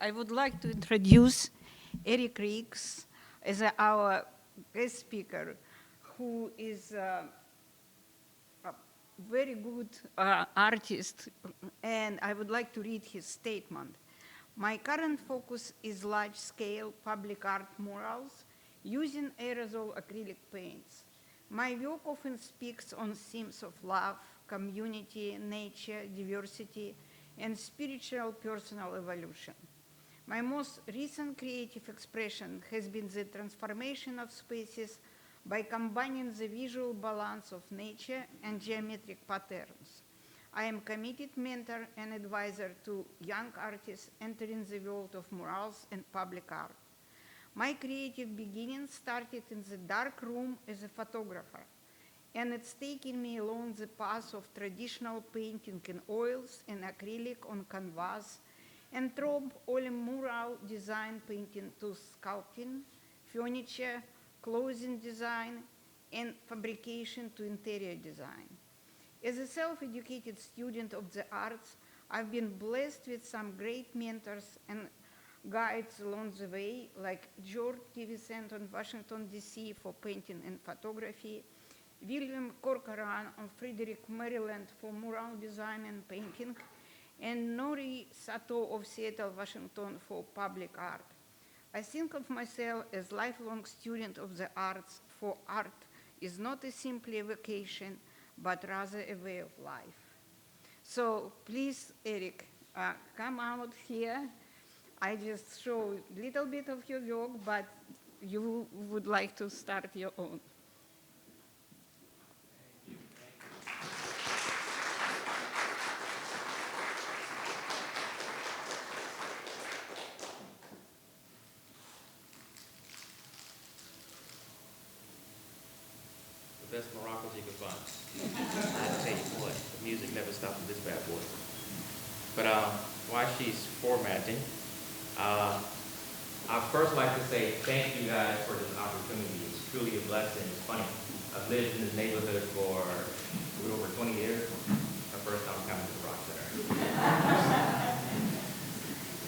I would like to introduce Eric Riggs as our guest speaker, who is a very good artist, and I would like to read his statement. My current focus is large-scale public art murals using aerosol acrylic paints. My work often speaks on themes of love, community, nature, diversity, and spiritual personal evolution. My most recent creative expression has been the transformation of spaces by combining the visual balance of nature and geometric patterns. I am a committed mentor and advisor to young artists entering the world of murals and public art. My creative beginnings started in the dark room as a photographer, and it's taken me along the path of traditional painting in oils and acrylic on canvas, and through all mural design painting to sculpting, furniture, clothing design, and fabrication to interior design. As a self-educated student of the arts, I've been blessed with some great mentors and guides along the way, like George Tivicent in Washington, D.C. for painting and photography, William Corcoran on Frederick, Maryland for mural design and painting, and Nori Sato of Seattle, Washington for public art. I think of myself as a lifelong student of the arts, for art is not a simply a vocation, but rather a way of life. So please, Eric, come out here. I just show a little bit of your work, but you would like to start your own. The best maracas you can find. I tell you what, the music never stops with this bad boy. But while she's formatting, I'd first like to say thank you guys for this opportunity. It's truly a blessing. It's funny. I've lived in this neighborhood for over 20 years. My first time coming to the Rock Center.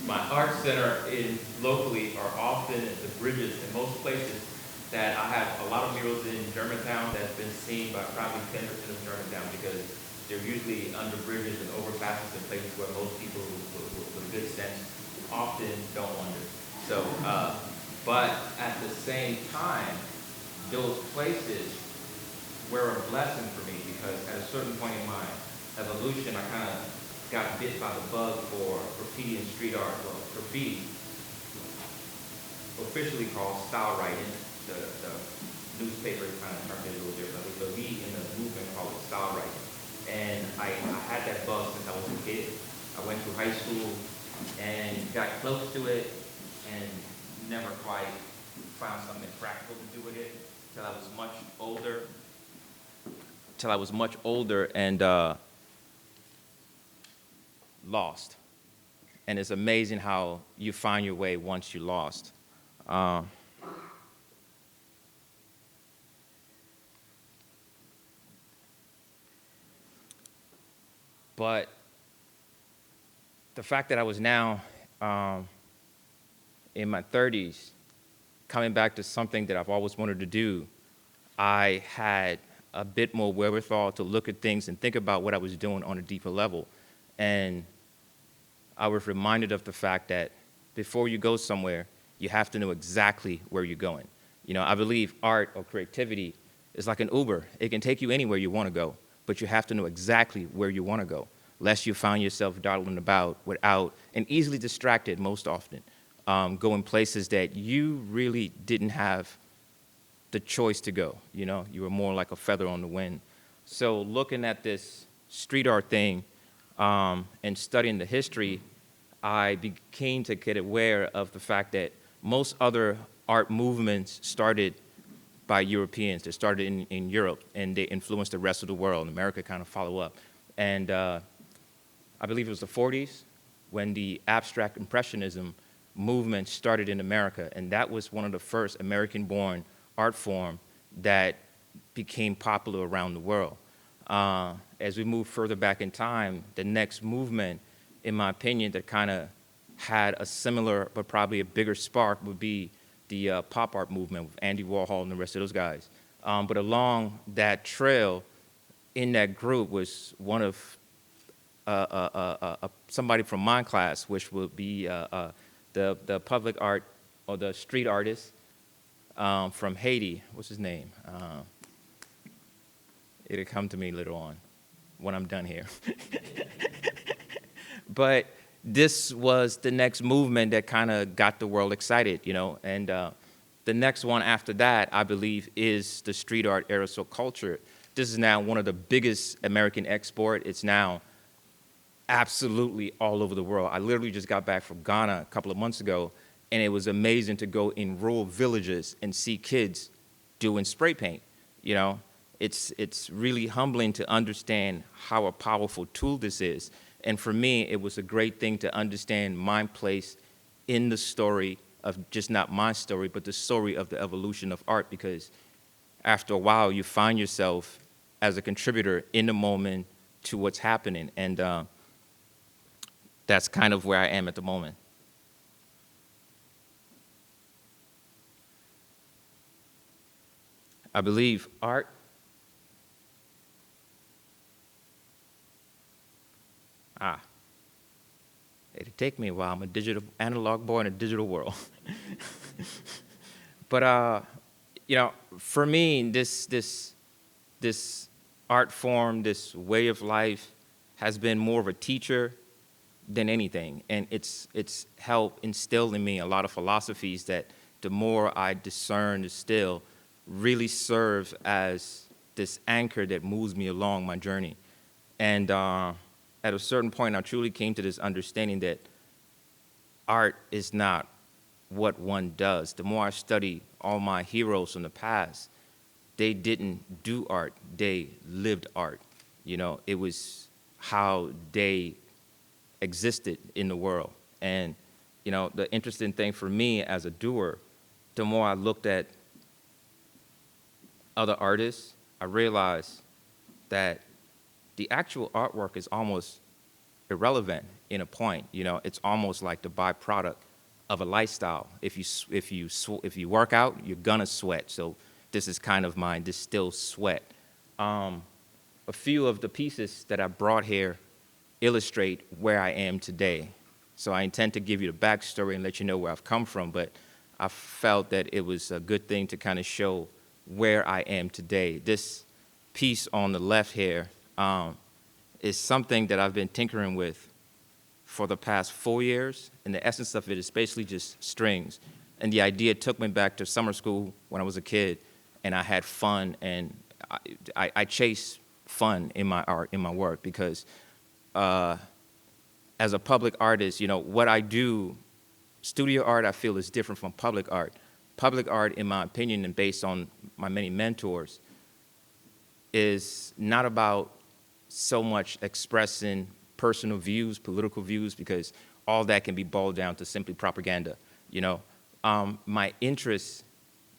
My art center locally are often at the bridges in most places that I have a lot of murals in Germantown that's been seen by probably 10% of Germantown because they're usually under bridges and overpasses in places where most people with a good sense often don't wander. So, but at the same time, those places were a blessing for me because at a certain point in my evolution, I kind of got bit by the bug for graffiti and street art. Well, graffiti, officially called style writing. The newspaper kind of termed it a little differently, but we in the movement call it style writing. And I had that bug since I was a kid. I went through high school and got close to it and never quite found something practical to do with it till I was much older. And lost. And it's amazing how you find your way once you're lost. But the fact that I was now in my 30s, coming back to something that I've always wanted to do, I had a bit more wherewithal to look at things and think about what I was doing on a deeper level. And I was reminded of the fact that before you go somewhere, you have to know exactly where you're going. You know, I believe art or creativity is like an Uber. It can take you anywhere you want to go, but you have to know exactly where you want to go, lest you find yourself dawdling about without, and easily distracted most often, going places that you really didn't have the choice to go. You know, you were more like a feather on the wind. So looking at this street art thing and studying the history, I became to get aware of the fact that most other art movements started by Europeans. They started in Europe, and they influenced the rest of the world, and America kind of followed up. And I believe it was the 40s when the abstract impressionism movement started in America, and that was one of the first American-born art form that became popular around the world. As we move further back in time, the next movement, in my opinion, that kind of had a similar but probably a bigger spark would be the pop art movement with Andy Warhol and the rest of those guys. But along that trail, in that group was one of somebody from my class, which would be the public art or the street artist from Haiti. What's his name? It'll come to me later on when I'm done here. But this was the next movement that kind of got the world excited, you know. And the next one after that, I believe, is the street art aerosol culture. This is now one of the biggest American export. It's now absolutely all over the world. I literally just got back from Ghana a couple of months ago, and it was amazing to go in rural villages and see kids doing spray paint, you know. It's really humbling to understand how a powerful tool this is. And for me, it was a great thing to understand my place in the story of just not my story, but the story of the evolution of art, because after a while, you find yourself as a contributor in the moment to what's happening. And that's kind of where I am at the moment. I believe art it'll take me a while. I'm a digital analog boy in a digital world. But you know, for me, this art form, this way of life, has been more of a teacher than anything, and it's helped instill in me a lot of philosophies that the more I discern, distill, really serves as this anchor that moves me along my journey. And at a certain point, I truly came to this understanding that art is not what one does. The more I study all my heroes from the past, they didn't do art, they lived art. You know, it was how they existed in the world. And, you know, the interesting thing for me as a doer, the more I looked at other artists, I realized that the actual artwork is almost irrelevant in a point. You know, it's almost like the byproduct of a lifestyle. If you work out, you're gonna sweat. So this is kind of my distilled sweat. A few of the pieces that I brought here illustrate where I am today. So I intend to give you the backstory and let you know where I've come from, but I felt that it was a good thing to kind of show where I am today. This piece on the left here is something that I've been tinkering with for the past 4 years, and the essence of it is basically just strings. And the idea took me back to summer school when I was a kid, and I had fun, and I chase fun in my art, in my work, because as a public artist, you know, what I do, studio art, I feel is different from public art. Public art, in my opinion, and based on my many mentors, is not about so much expressing personal views, political views, because all that can be boiled down to simply propaganda. You know, my interest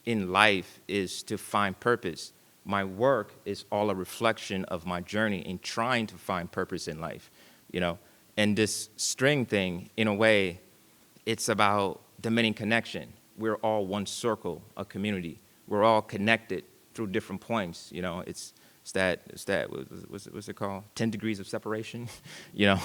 in life is to find purpose. My work is all a reflection of my journey in trying to find purpose in life, you know. And this string thing, in a way, it's about diminishing connection. We're all one circle, a community. We're all connected through different points, you know. It's that, what's it called? 10 degrees of separation, you know.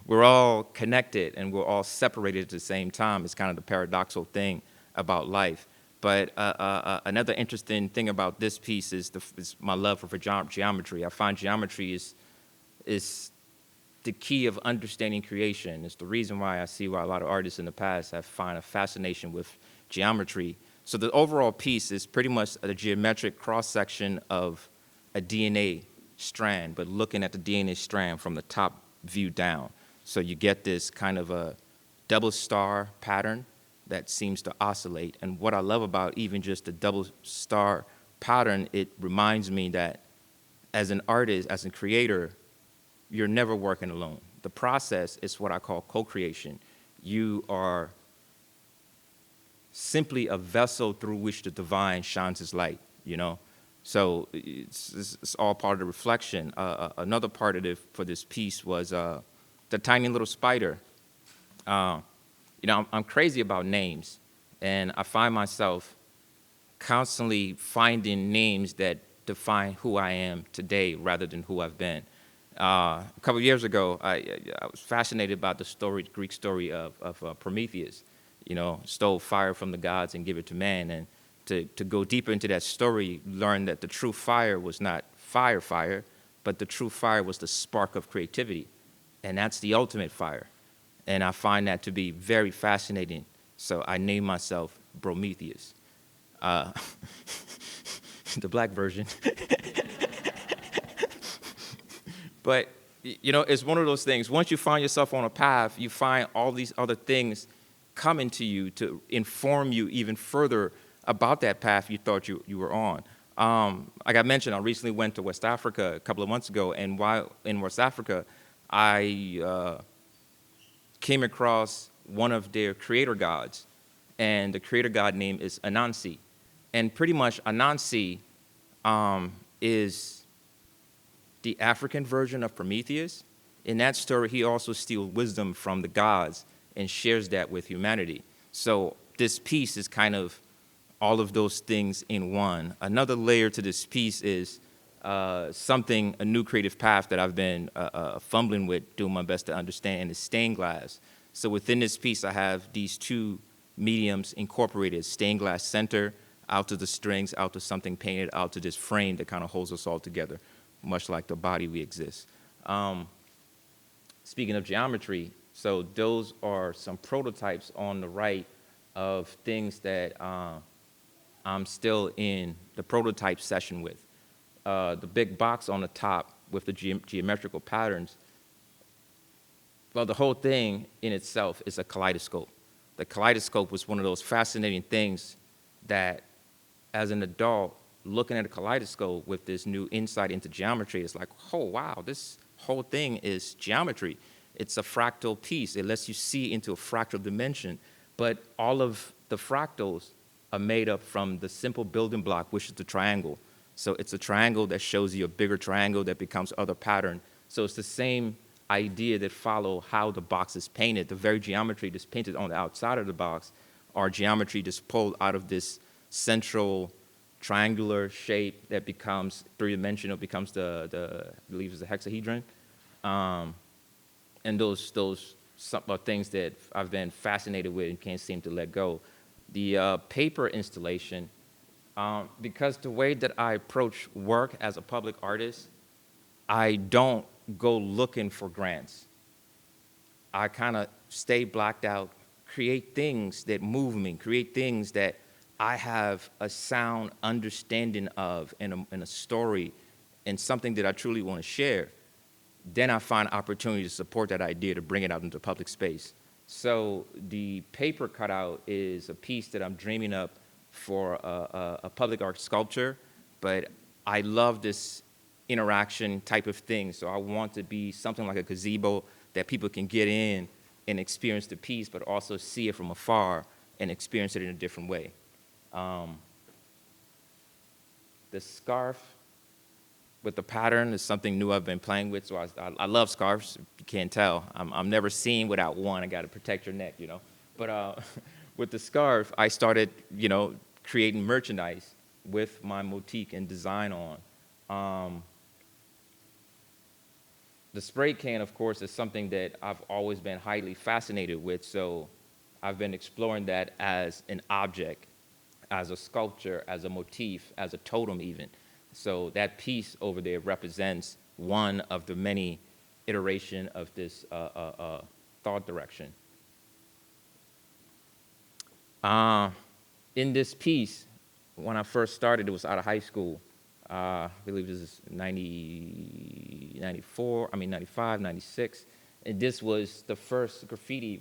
We're all connected and we're all separated at the same time. It's kind of the paradoxical thing about life. But another interesting thing about this piece is my love for geometry. I find geometry is the key of understanding creation. It's the reason why I see why a lot of artists in the past have found a fascination with geometry. So the overall piece is pretty much a geometric cross-section of a DNA strand, but looking at the DNA strand from the top view down. So you get this kind of a double star pattern that seems to oscillate. And what I love about even just the double star pattern, it reminds me that as an artist, as a creator, you're never working alone. The process is what I call co-creation. You are simply a vessel through which the divine shines its light, you know? So it's all part of the reflection. Another part of it for this piece was the tiny little spider. I'm crazy about names, and I find myself constantly finding names that define who I am today rather than who I've been. A couple of years ago, I was fascinated about the story, Greek story of Prometheus. Stole fire from the gods and give it to man. And to go deeper into that story, learn that the true fire was not fire, but the true fire was the spark of creativity. And that's the ultimate fire. And I find that to be very fascinating. So I named myself Prometheus. The black version. But, it's one of those things. Once you find yourself on a path, you find all these other things coming to you to inform you even further about that path you thought you were on. Like I mentioned, I recently went to West Africa a couple of months ago, and while in West Africa, I came across one of their creator gods, and the creator god name is Anansi. And pretty much Anansi is the African version of Prometheus. In that story, he also steals wisdom from the gods and shares that with humanity. So this piece is kind of all of those things in one. Another layer to this piece is a new creative path that I've been fumbling with, doing my best to understand, is stained glass. So within this piece, I have these two mediums incorporated: stained glass center, out to the strings, out to something painted, out to this frame that kind of holds us all together, much like the body we exist. Speaking of geometry, so those are some prototypes on the right of things that I'm still in the prototype session with. The big box on the top with the geometrical patterns, well, the whole thing in itself is a kaleidoscope. The kaleidoscope was one of those fascinating things that, as an adult, looking at a kaleidoscope with this new insight into geometry, it's like, oh, wow, this whole thing is geometry. It's a fractal piece. It lets you see into a fractal dimension. But all of the fractals are made up from the simple building block, which is the triangle. So it's a triangle that shows you a bigger triangle that becomes other pattern. So it's the same idea that follow how the box is painted. The very geometry that's painted on the outside of the box are geometry that's pulled out of this central triangular shape that becomes three-dimensional, becomes I believe is the hexahedron. And those are things that I've been fascinated with and can't seem to let go. The paper installation, because the way that I approach work as a public artist, I don't go looking for grants. I kind of stay blacked out, create things that move me, create things that I have a sound understanding of in a story and something that I truly want to share. Then I find opportunity to support that idea, to bring it out into public space. So the paper cutout is a piece that I'm dreaming up for a public art sculpture, but I love this interaction type of thing. So I want to be something like a gazebo that people can get in and experience the piece, but also see it from afar and experience it in a different way. The scarf with the pattern is something new I've been playing with. So I love scarves. You can't tell. I'm never seen without one. I got to protect your neck, But with the scarf, I started, creating merchandise with my motif and design on. The spray can, of course, is something that I've always been highly fascinated with. So I've been exploring that as an object, as a sculpture, as a motif, as a totem even. So that piece over there represents one of the many iteration of this thought direction. In this piece, when I first started, it was out of high school. I believe this is 95, 96. And this was the first graffiti.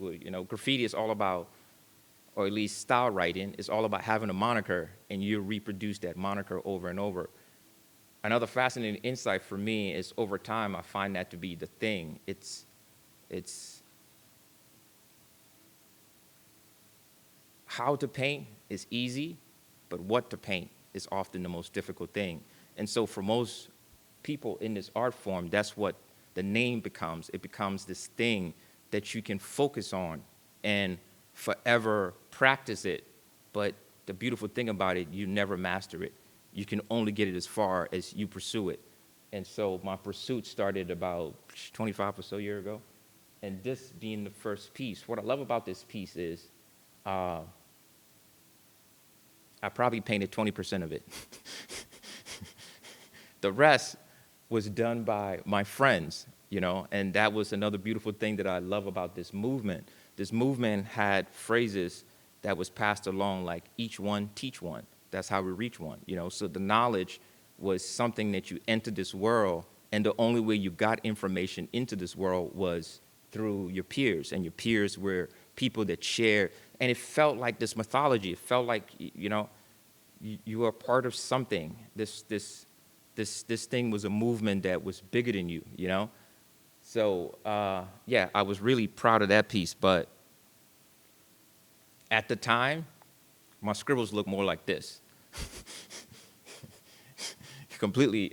Graffiti is all about, or at least style writing, is all about having a moniker, and you reproduce that moniker over and over. Another fascinating insight for me is over time, I find that to be the thing. It's how to paint is easy, but what to paint is often the most difficult thing. And so for most people in this art form, that's what the name becomes. It becomes this thing that you can focus on. And forever practice it, but the beautiful thing about it, you never master it. You can only get it as far as you pursue it. And so my pursuit started about 25 or so years ago. And this being the first piece, what I love about this piece is I probably painted 20% of it. The rest was done by my friends, you know, and that was another beautiful thing that I love about this movement. This movement had phrases that was passed along like each one teach one. That's how we reach one, you know. So the knowledge was something that you entered this world, and the only way you got information into this world was through your peers, and your peers were people that shared, and it felt like this mythology. It felt like, you know, you were part of something. This thing was a movement that was bigger than you, you know. So yeah, I was really proud of that piece, but at the time, my scribbles looked more like this. Completely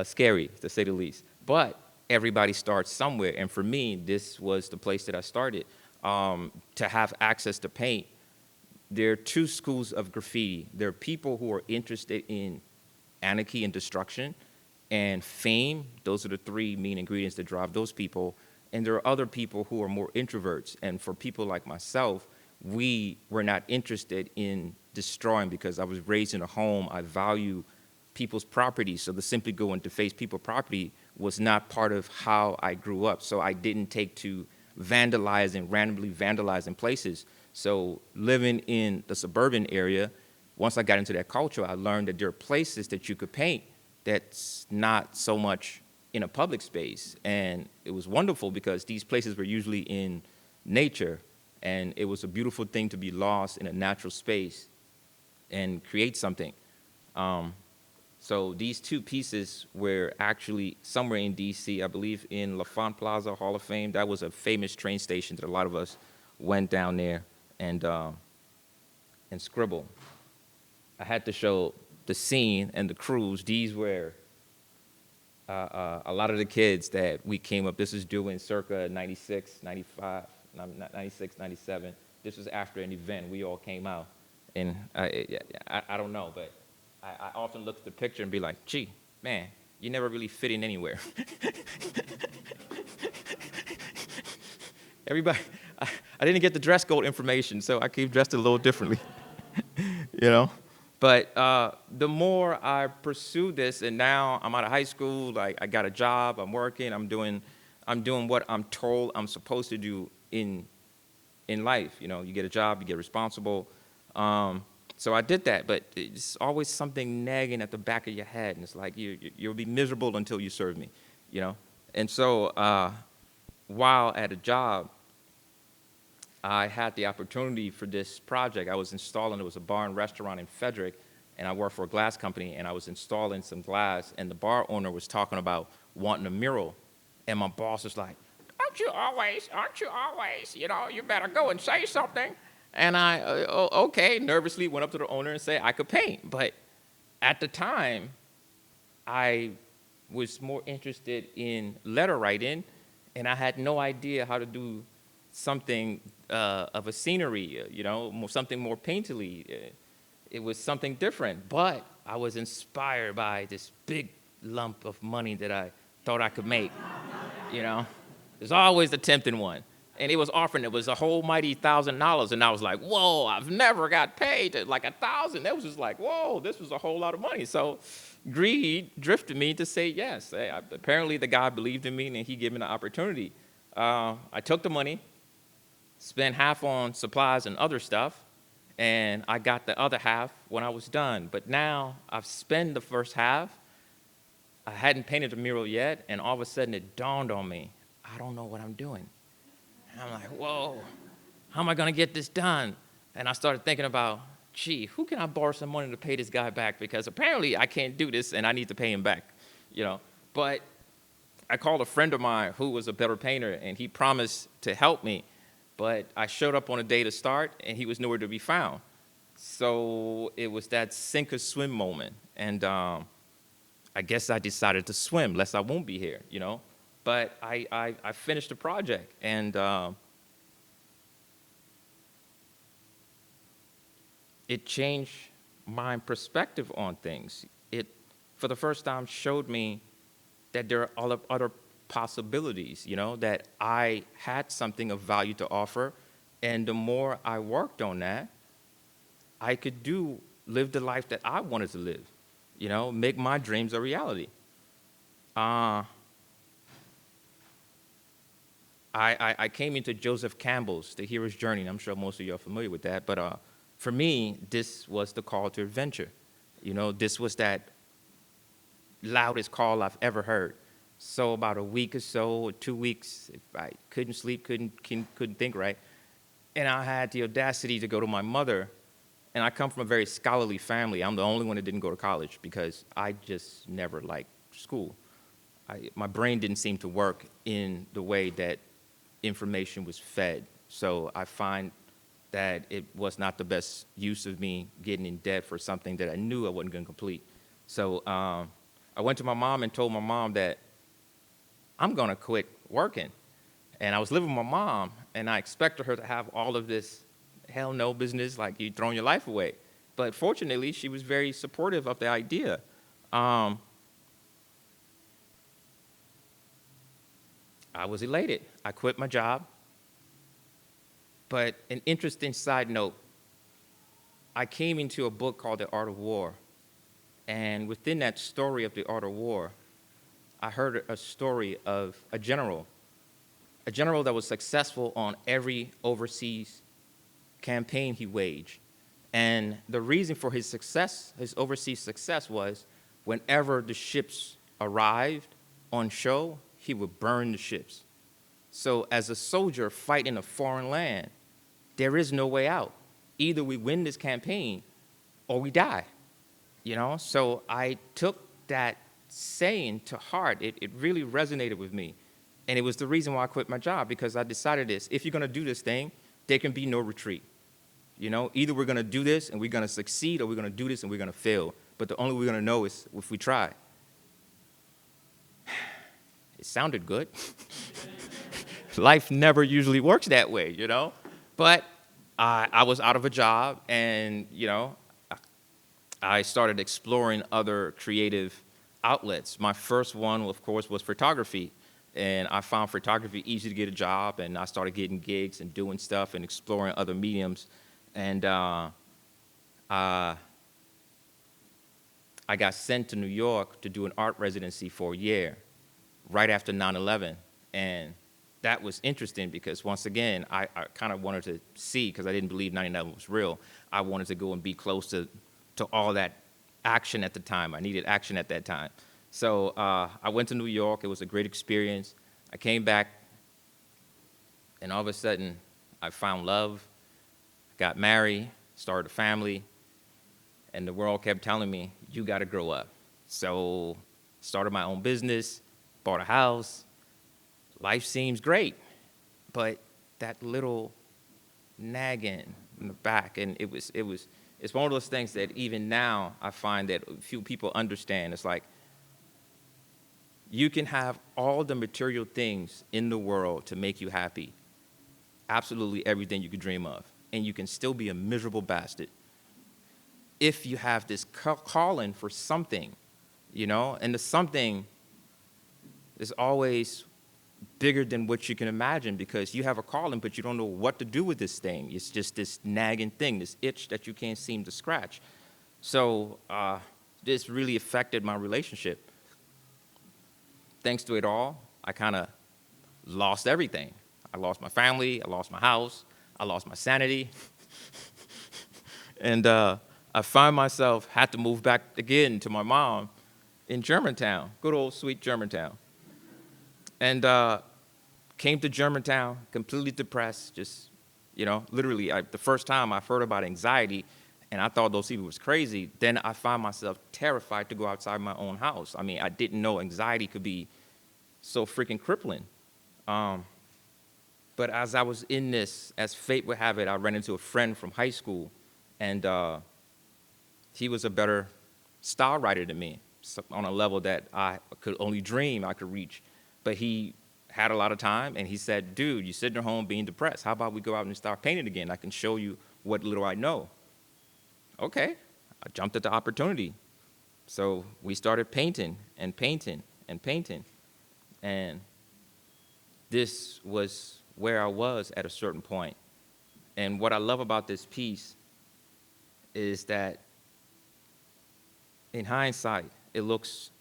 scary, to say the least. But everybody starts somewhere, and for me, this was the place that I started. To have access to paint, there are two schools of graffiti. There are people who are interested in anarchy and destruction and fame. Those are the three main ingredients that drive those people. And there are other people who are more introverts. And for people like myself, we were not interested in destroying, because I was raised in a home. I value people's property. So to simply go and deface people's property was not part of how I grew up. So I didn't take to vandalizing, randomly vandalizing places. So living in the suburban area, once I got into that culture, I learned that there are places that you could paint that's not so much in a public space. And it was wonderful because these places were usually in nature, and it was a beautiful thing to be lost in a natural space and create something. So these two pieces were actually somewhere in DC, I believe in LaFont Plaza Hall of Fame. That was a famous train station that a lot of us went down there and scribble. I had to show the scene and the crews. These were a lot of the kids that we came up. This is doing circa 96, 95, 96, 97. This was after an event. We all came out. And I don't know, but I often look at the picture and be like, gee, man, you never really fit in anywhere. Everybody, I didn't get the dress code information, so I keep dressed a little differently, you know? But the more I pursue this, and now I'm out of high school, like I got a job, I'm working, I'm doing what I'm told I'm supposed to do in life. You know, you get a job, you get responsible. So I did that, but it's always something nagging at the back of your head, and it's like you'll be miserable until you serve me, you know? And so while at a job, I had the opportunity for this project. I was installing, it was a bar and restaurant in Frederick, and I worked for a glass company, and I was installing some glass, and the bar owner was talking about wanting a mural, and my boss was like, aren't you always, you know, you better go and say something. And I, okay, nervously went up to the owner and said I could paint. But at the time, I was more interested in letter writing, and I had no idea how to do something of a scenery, you know, something more painterly. It was something different. But I was inspired by this big lump of money that I thought I could make, you know. There's always the tempting one. And it was offering, it was a whole mighty $1,000. And I was like, whoa, I've never got paid like $1,000. That was just like, whoa, this was a whole lot of money. So greed drifted me to say yes. Apparently the guy believed in me, and he gave me the opportunity. I took the money, spent half on supplies and other stuff, and I got the other half when I was done. But now I've spent the first half. I hadn't painted the mural yet, and all of a sudden it dawned on me, I don't know what I'm doing. And I'm like, whoa, how am I going to get this done? And I started thinking about, gee, who can I borrow some money to pay this guy back? Because apparently I can't do this, and I need to pay him back, you know. But I called a friend of mine who was a better painter, and he promised to help me. But I showed up on a day to start, and he was nowhere to be found. So it was that sink or swim moment. And I guess I decided to swim, lest I won't be here, you know. But I finished the project, and it changed my perspective on things. It, for the first time, showed me that there are other possibilities, that I had something of value to offer. And the more I worked on that, I could live the life that I wanted to live, make my dreams a reality. I came into Joseph Campbell's The Hero's Journey, and I'm sure most of you are familiar with that, but for me, this was the call to adventure. This was that loudest call I've ever heard. So about a week or so, or 2 weeks, if I couldn't sleep, couldn't think right, and I had the audacity to go to my mother, and I come from a very scholarly family. I'm the only one that didn't go to college because I just never liked school. My brain didn't seem to work in the way that information was fed. So I find that it was not the best use of me getting in debt for something that I knew I wasn't going to complete. So I went to my mom and told my mom that I'm going to quit working. And I was living with my mom, and I expected her to have all of this hell no business, like you throwing your life away. But fortunately, she was very supportive of the idea. I was elated. I quit my job. But an interesting side note, I came into a book called The Art of War. And within that story of The Art of War, I heard a story of a general that was successful on every overseas campaign he waged. And the reason for his success, his overseas success, was whenever the ships arrived on show, he would burn the ships. So as a soldier fighting a foreign land, there is no way out. Either we win this campaign or we die. So I took that saying to heart. It really resonated with me. And it was the reason why I quit my job, because I decided this: if you're going to do this thing, there can be no retreat. Either we're going to do this and we're going to succeed, or we're going to do this and we're going to fail. But the only way we're going to know is if we try. It sounded good. Life never usually works that way, But I was out of a job, and, I started exploring other creative outlets. My first one, of course, was photography. And I found photography easy to get a job, and I started getting gigs and doing stuff and exploring other mediums. And I got sent to New York to do an art residency for a year, right after 9/11. And that was interesting because, once again, I kind of wanted to see, because I didn't believe 9/11 was real. I wanted to go and be close to all that action at the time. I needed action at that time. So I went to New York. It was a great experience. I came back, and all of a sudden, I found love, got married, started a family, and the world kept telling me, you got to grow up. So started my own business, bought a house. Life seems great, but that little nagging in the back, and it's one of those things that even now I find that few people understand. It's like, you can have all the material things in the world to make you happy, absolutely everything you could dream of, and you can still be a miserable bastard if you have this calling for something, and the something is always bigger than what you can imagine, because you have a calling, but you don't know what to do with this thing. It's just this nagging thing, this itch that you can't seem to scratch. So this really affected my relationship. Thanks to it all, I kind of lost everything. I lost my family, I lost my house, I lost my sanity. And I find myself had to move back again to my mom in Germantown, good old sweet Germantown. And came to Germantown completely depressed, just, literally, the first time I heard about anxiety, and I thought those people was crazy, then I found myself terrified to go outside my own house. I mean, I didn't know anxiety could be so freaking crippling. But as I was in this, as fate would have it, I ran into a friend from high school, and he was a better style writer than me, so on a level that I could only dream I could reach. But he had a lot of time, and he said, dude, you're sitting at home being depressed. How about we go out and start painting again? I can show you what little I know. okay, I jumped at the opportunity. So we started painting and painting and painting. And this was where I was at a certain point. And what I love about this piece is that in hindsight, it looks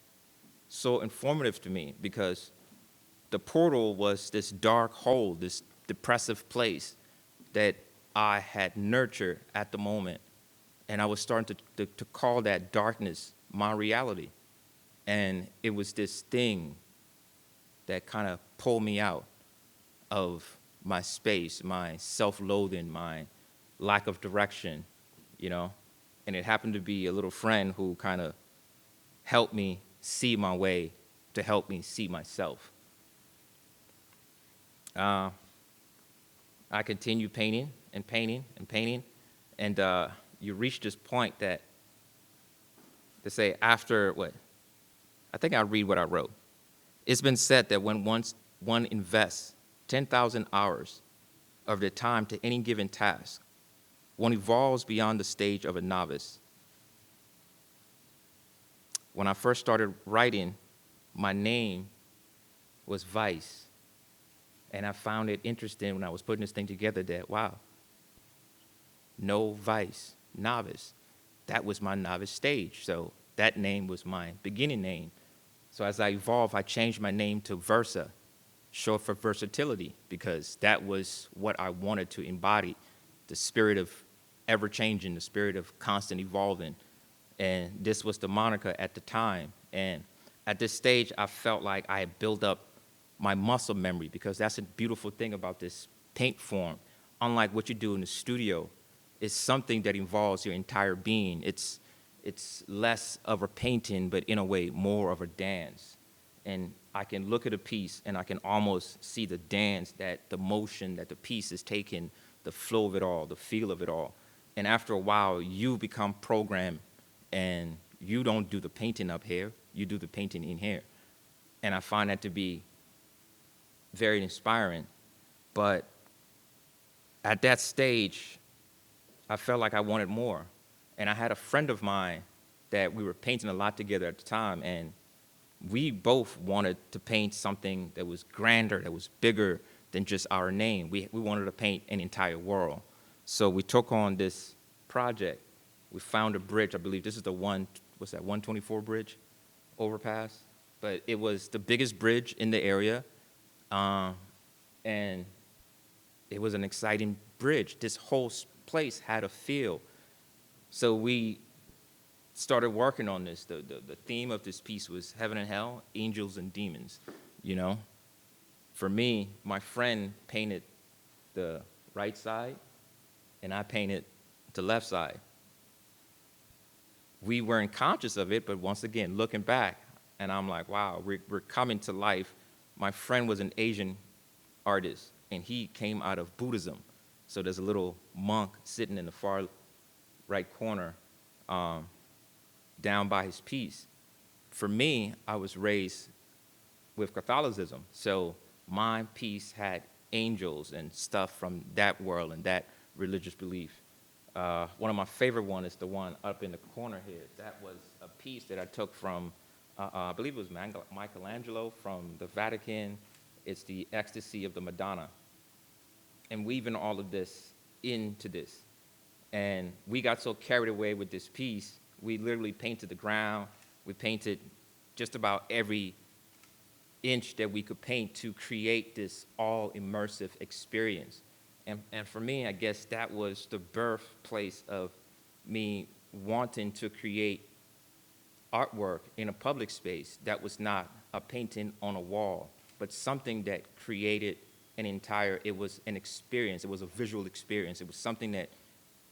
so informative to me because the portal was this dark hole, this depressive place that I had nurtured at the moment. And I was starting to call that darkness my reality. And it was this thing that kind of pulled me out of my space, my self-loathing, my lack of direction, you know. And it happened to be a little friend who kind of helped me see my way to help me see myself. I continued painting and painting and painting, and you reach this point that to say after what? I think I'll read what I wrote. It's been said that when once one invests 10,000 hours of their time to any given task, one evolves beyond the stage of a novice. When I first started writing, my name was Vice. And I found it interesting when I was putting this thing together that, wow, no vice, novice. That was my novice stage. So that name was my beginning name. So as I evolved, I changed my name to Versa, short for versatility, because that was what I wanted to embody, the spirit of ever-changing, the spirit of constant evolving. And this was the moniker at the time. And at this stage, I felt like I had built up my muscle memory, because that's a beautiful thing about this paint form. Unlike what you do in the studio, it's something that involves your entire being. It's less of a painting, but in a way, more of a dance. And I can look at a piece, and I can almost see the dance, that the motion that the piece is taking, the flow of it all, the feel of it all. And after a while, you become programmed, and you don't do the painting up here, you do the painting in here. And I find that to be very inspiring. But at that stage, I felt like I wanted more. And I had a friend of mine that we were painting a lot together at the time, and we both wanted to paint something that was grander, that was bigger than just our name. We wanted to paint an entire world. So we took on this project. We found a bridge. I believe this is the 124 bridge overpass? But it was the biggest bridge in the area, and it was an exciting bridge. This whole place had a feel. So we started working on this. The theme of this piece was heaven and hell, angels and demons, you know. For me, my friend painted the right side, and I painted the left side. We weren't conscious of it, but once again, looking back, and I'm like, wow, we're coming to life. My friend was an Asian artist, and he came out of Buddhism. So there's a little monk sitting in the far right corner down by his piece. For me, I was raised with Catholicism, so my piece had angels and stuff from that world and that religious belief. One of my favorite ones is the one up in the corner here. That was a piece that I took from, I believe it was Michelangelo from the Vatican. It's the Ecstasy of the Madonna. And weaving all of this into this. And we got so carried away with this piece, we literally painted the ground. We painted just about every inch that we could paint to create this all-immersive experience. And for me, I guess that was the birthplace of me wanting to create artwork in a public space that was not a painting on a wall, but something that created it was an experience. It was a visual experience. It was something that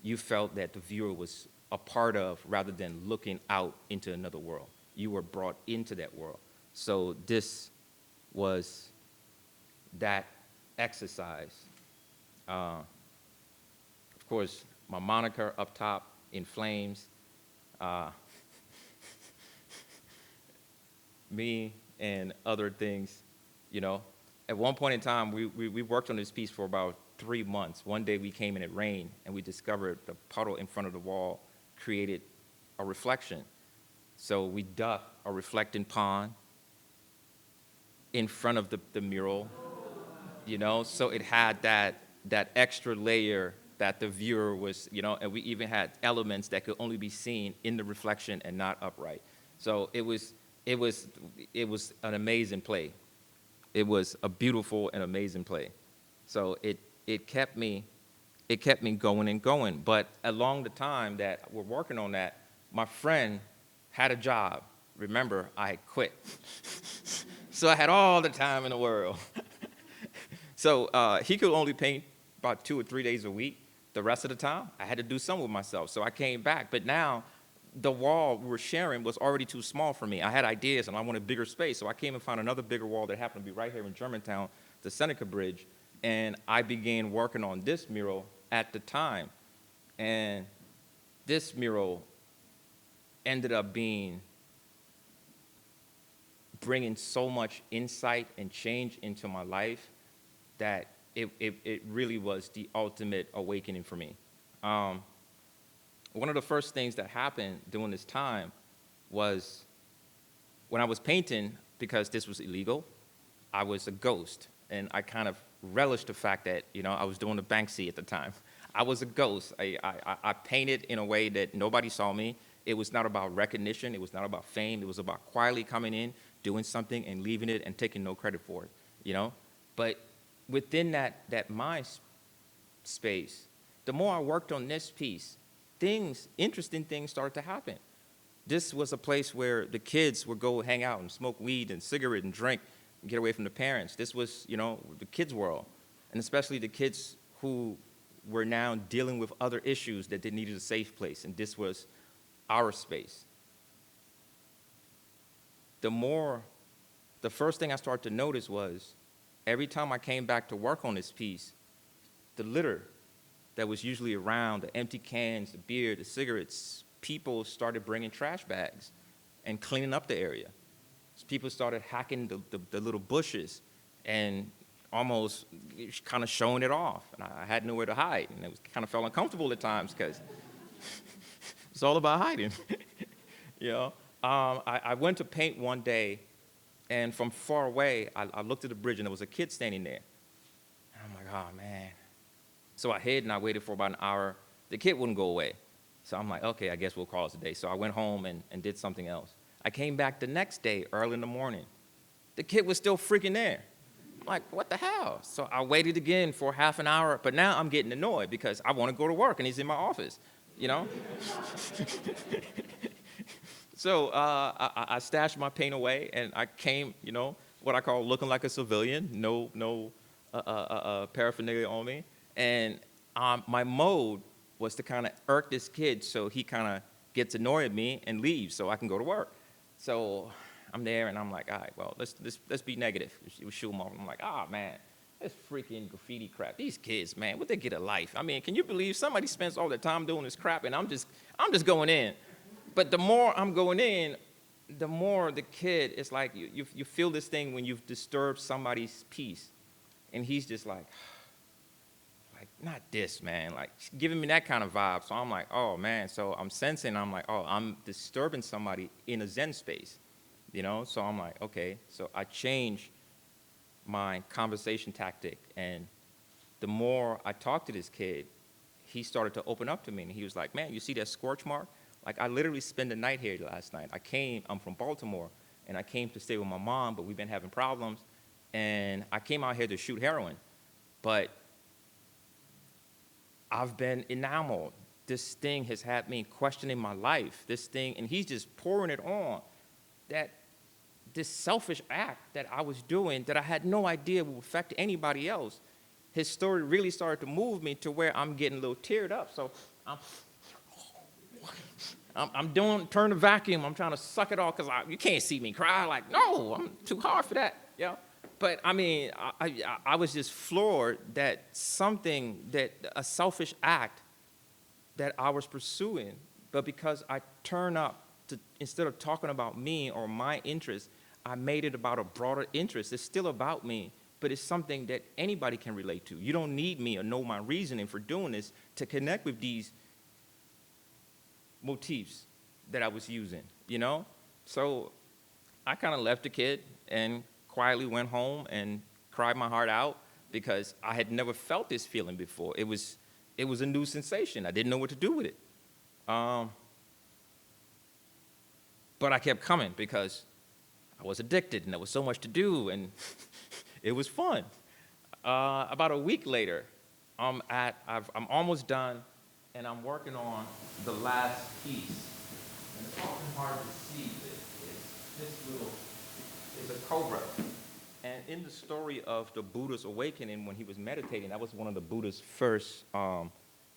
you felt that the viewer was a part of rather than looking out into another world. You were brought into that world. So this was that exercise. Of course, my moniker up top in flames. Me and other things, you know. At one point in time, we worked on this piece for about 3 months. One day we came and it rained, and we discovered the puddle in front of the wall, created a reflection. So we dug a reflecting pond in front of the mural, so it had that extra layer that the viewer was, and we even had elements that could only be seen in the reflection and not upright. So it was an amazing play. It was a beautiful and amazing play. So it kept me going and going. But along the time that we're working on that, my friend had a job. Remember, I had quit. So I had all the time in the world. So he could only paint about 2 or 3 days a week. The rest of the time, I had to do something with myself. So I came back. But now, the wall we were sharing was already too small for me. I had ideas, and I wanted bigger space. So I came and found another bigger wall that happened to be right here in Germantown, the Seneca Bridge. And I began working on this mural at the time. And this mural ended up bringing so much insight and change into my life that it really was the ultimate awakening for me. One of the first things that happened during this time was when I was painting, because this was illegal, I was a ghost. And I kind of relished the fact that, I was doing the Banksy at the time. I was a ghost. I painted in a way that nobody saw me. It was not about recognition. It was not about fame. It was about quietly coming in, doing something, and leaving it and taking no credit for it, But within that mind space, the more I worked on this piece, interesting things started to happen. This was a place where the kids would go hang out and smoke weed and cigarette and drink and get away from the parents. This was, the kids' world, and especially the kids who were now dealing with other issues that they needed a safe place, and this was our space. The first thing I started to notice was every time I came back to work on this piece, the litter that was usually around, the empty cans, the beer, the cigarettes, people started bringing trash bags and cleaning up the area. People started hacking the little bushes and almost kind of showing it off. And I had nowhere to hide, and it kind of felt uncomfortable at times because it's all about hiding. I went to paint one day, and from far away, I looked at the bridge, and there was a kid standing there. And I'm like, oh, man. So I hid, and I waited for about an hour. The kid wouldn't go away. So I'm like, okay, I guess we'll call it a day. So I went home and did something else. I came back the next day, early in the morning. The kid was still freaking there. I'm like, what the hell? So I waited again for half an hour, but now I'm getting annoyed because I want to go to work, and he's in my office, So I stashed my paint away, and I came, what I call looking like a civilian, no paraphernalia on me. And my mode was to kind of irk this kid so he kind of gets annoyed at me and leaves so I can go to work. So I'm there, and I'm like, all right, well, let's be negative. We shoot him off. I'm like, oh, man, this freaking graffiti crap. These kids, man, would they get a life? I mean, can you believe somebody spends all their time doing this crap, and I'm just going in. But the more I'm going in, the more the kid, it's like you feel this thing when you've disturbed somebody's peace. And he's just like, not this, man. Like, giving me that kind of vibe. So I'm like, oh, man. So I'm sensing, I'm like, oh, I'm disturbing somebody in a Zen space, So I'm like, okay. So I changed my conversation tactic. And the more I talked to this kid, he started to open up to me. And he was like, man, you see that scorch mark? Like, I literally spent the night here last night. I'm from Baltimore, and I came to stay with my mom, but we've been having problems. And I came out here to shoot heroin. But I've been enamored. This thing has had me questioning my life. This thing, and he's just pouring it on. This selfish act that I was doing that I had no idea would affect anybody else. His story really started to move me to where I'm getting a little teared up. So I'm turn the vacuum. I'm trying to suck it off because you can't see me cry. Like, no, I'm too hard for that. But I mean, I was just floored that a selfish act that I was pursuing, but because I turn up instead of talking about me or my interests, I made it about a broader interest. It's still about me, but it's something that anybody can relate to. You don't need me or know my reasoning for doing this to connect with these motifs that I was using, you know? So I kind of left the kid and quietly went home and cried my heart out because I had never felt this feeling before. It was a new sensation. I didn't know what to do with it. But I kept coming because I was addicted and there was so much to do and it was fun. About a week later, I'm almost done and I'm working on the last piece. And it's often hard to see this little is a cobra. And in the story of the Buddha's awakening, when he was meditating, that was one of the Buddha's first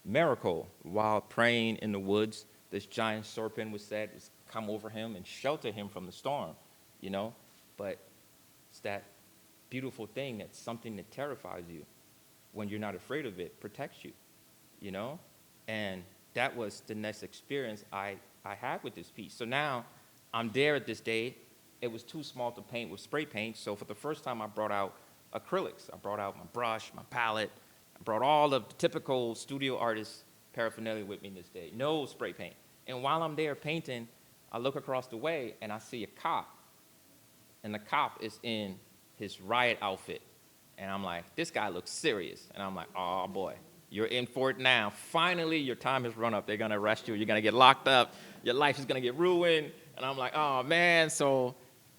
miracle. While praying in the woods, this giant serpent was said to come over him and shelter him from the storm, you know? But it's that beautiful thing that's something that terrifies you. When you're not afraid of it, protects you, you know? And that was the next experience I had with this piece. So now I'm there at this day. It was too small to paint with spray paint, so for the first time I brought out acrylics. I brought out my brush, my palette. I brought all of the typical studio artist paraphernalia with me this day. No spray paint. And while I'm there painting, I look across the way and I see a cop. And the cop is in his riot outfit. And I'm like, this guy looks serious. And I'm like, oh boy, you're in for it now. Finally, your time has run up. They're gonna arrest you. You're gonna get locked up. Your life is gonna get ruined. And I'm like, oh man,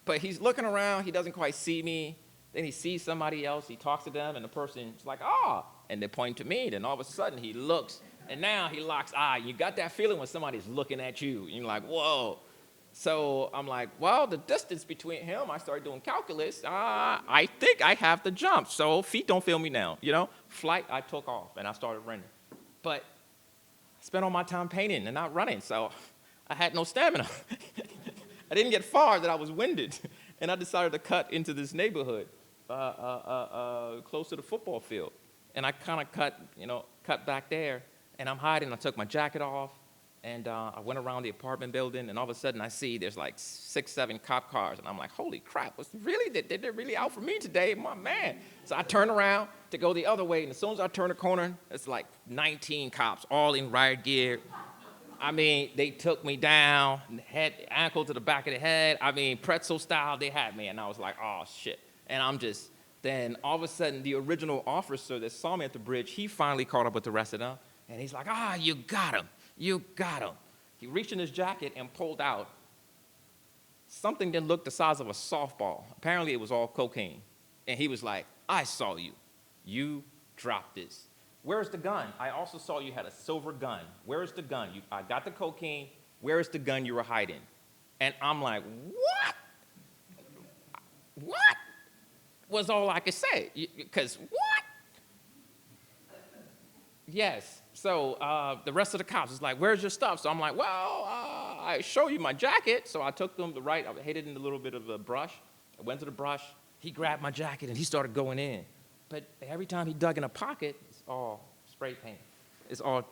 but he's looking around, he doesn't quite see me. Then he sees somebody else, he talks to them, and the person's like, oh, and they point to me. Then all of a sudden he looks, and now he locks eye. You got that feeling when somebody's looking at you. You're like, whoa. So I'm like, well, the distance between him, I started doing calculus. I think I have the jump, so feet don't feel me now, you know? Flight, I took off, and I started running. But I spent all my time painting and not running, so I had no stamina. I didn't get far that I was winded, and I decided to cut into this neighborhood close to the football field. And I kind of cut back there, and I'm hiding. I took my jacket off, and I went around the apartment building, and all of a sudden I see there's like 6, 7 cop cars, and I'm like, holy crap, they're really out for me today, my man. So I turn around to go the other way, and as soon as I turn the corner, it's like 19 cops, all in riot gear. I mean, they took me down, head, ankle to the back of the head. I mean, pretzel style, they had me. And I was like, oh, shit. And then all of a sudden, the original officer that saw me at the bridge, he finally caught up with the rest of them. And he's like, you got him. You got him. He reached in his jacket and pulled out something that looked the size of a softball. Apparently, it was all cocaine. And he was like, I saw you. You dropped this. Where's the gun? I also saw you had a silver gun. Where's the gun? I got the cocaine. Where's the gun you were hiding? And I'm like, what? What? Was all I could say. Because what? Yes. So the rest of the cops was like, where's your stuff? So I'm like, well, I show you my jacket. So I took them I hid it in a little bit of a brush. I went to the brush. He grabbed my jacket and he started going in. But every time he dug in a pocket, it's all spray paint. It's all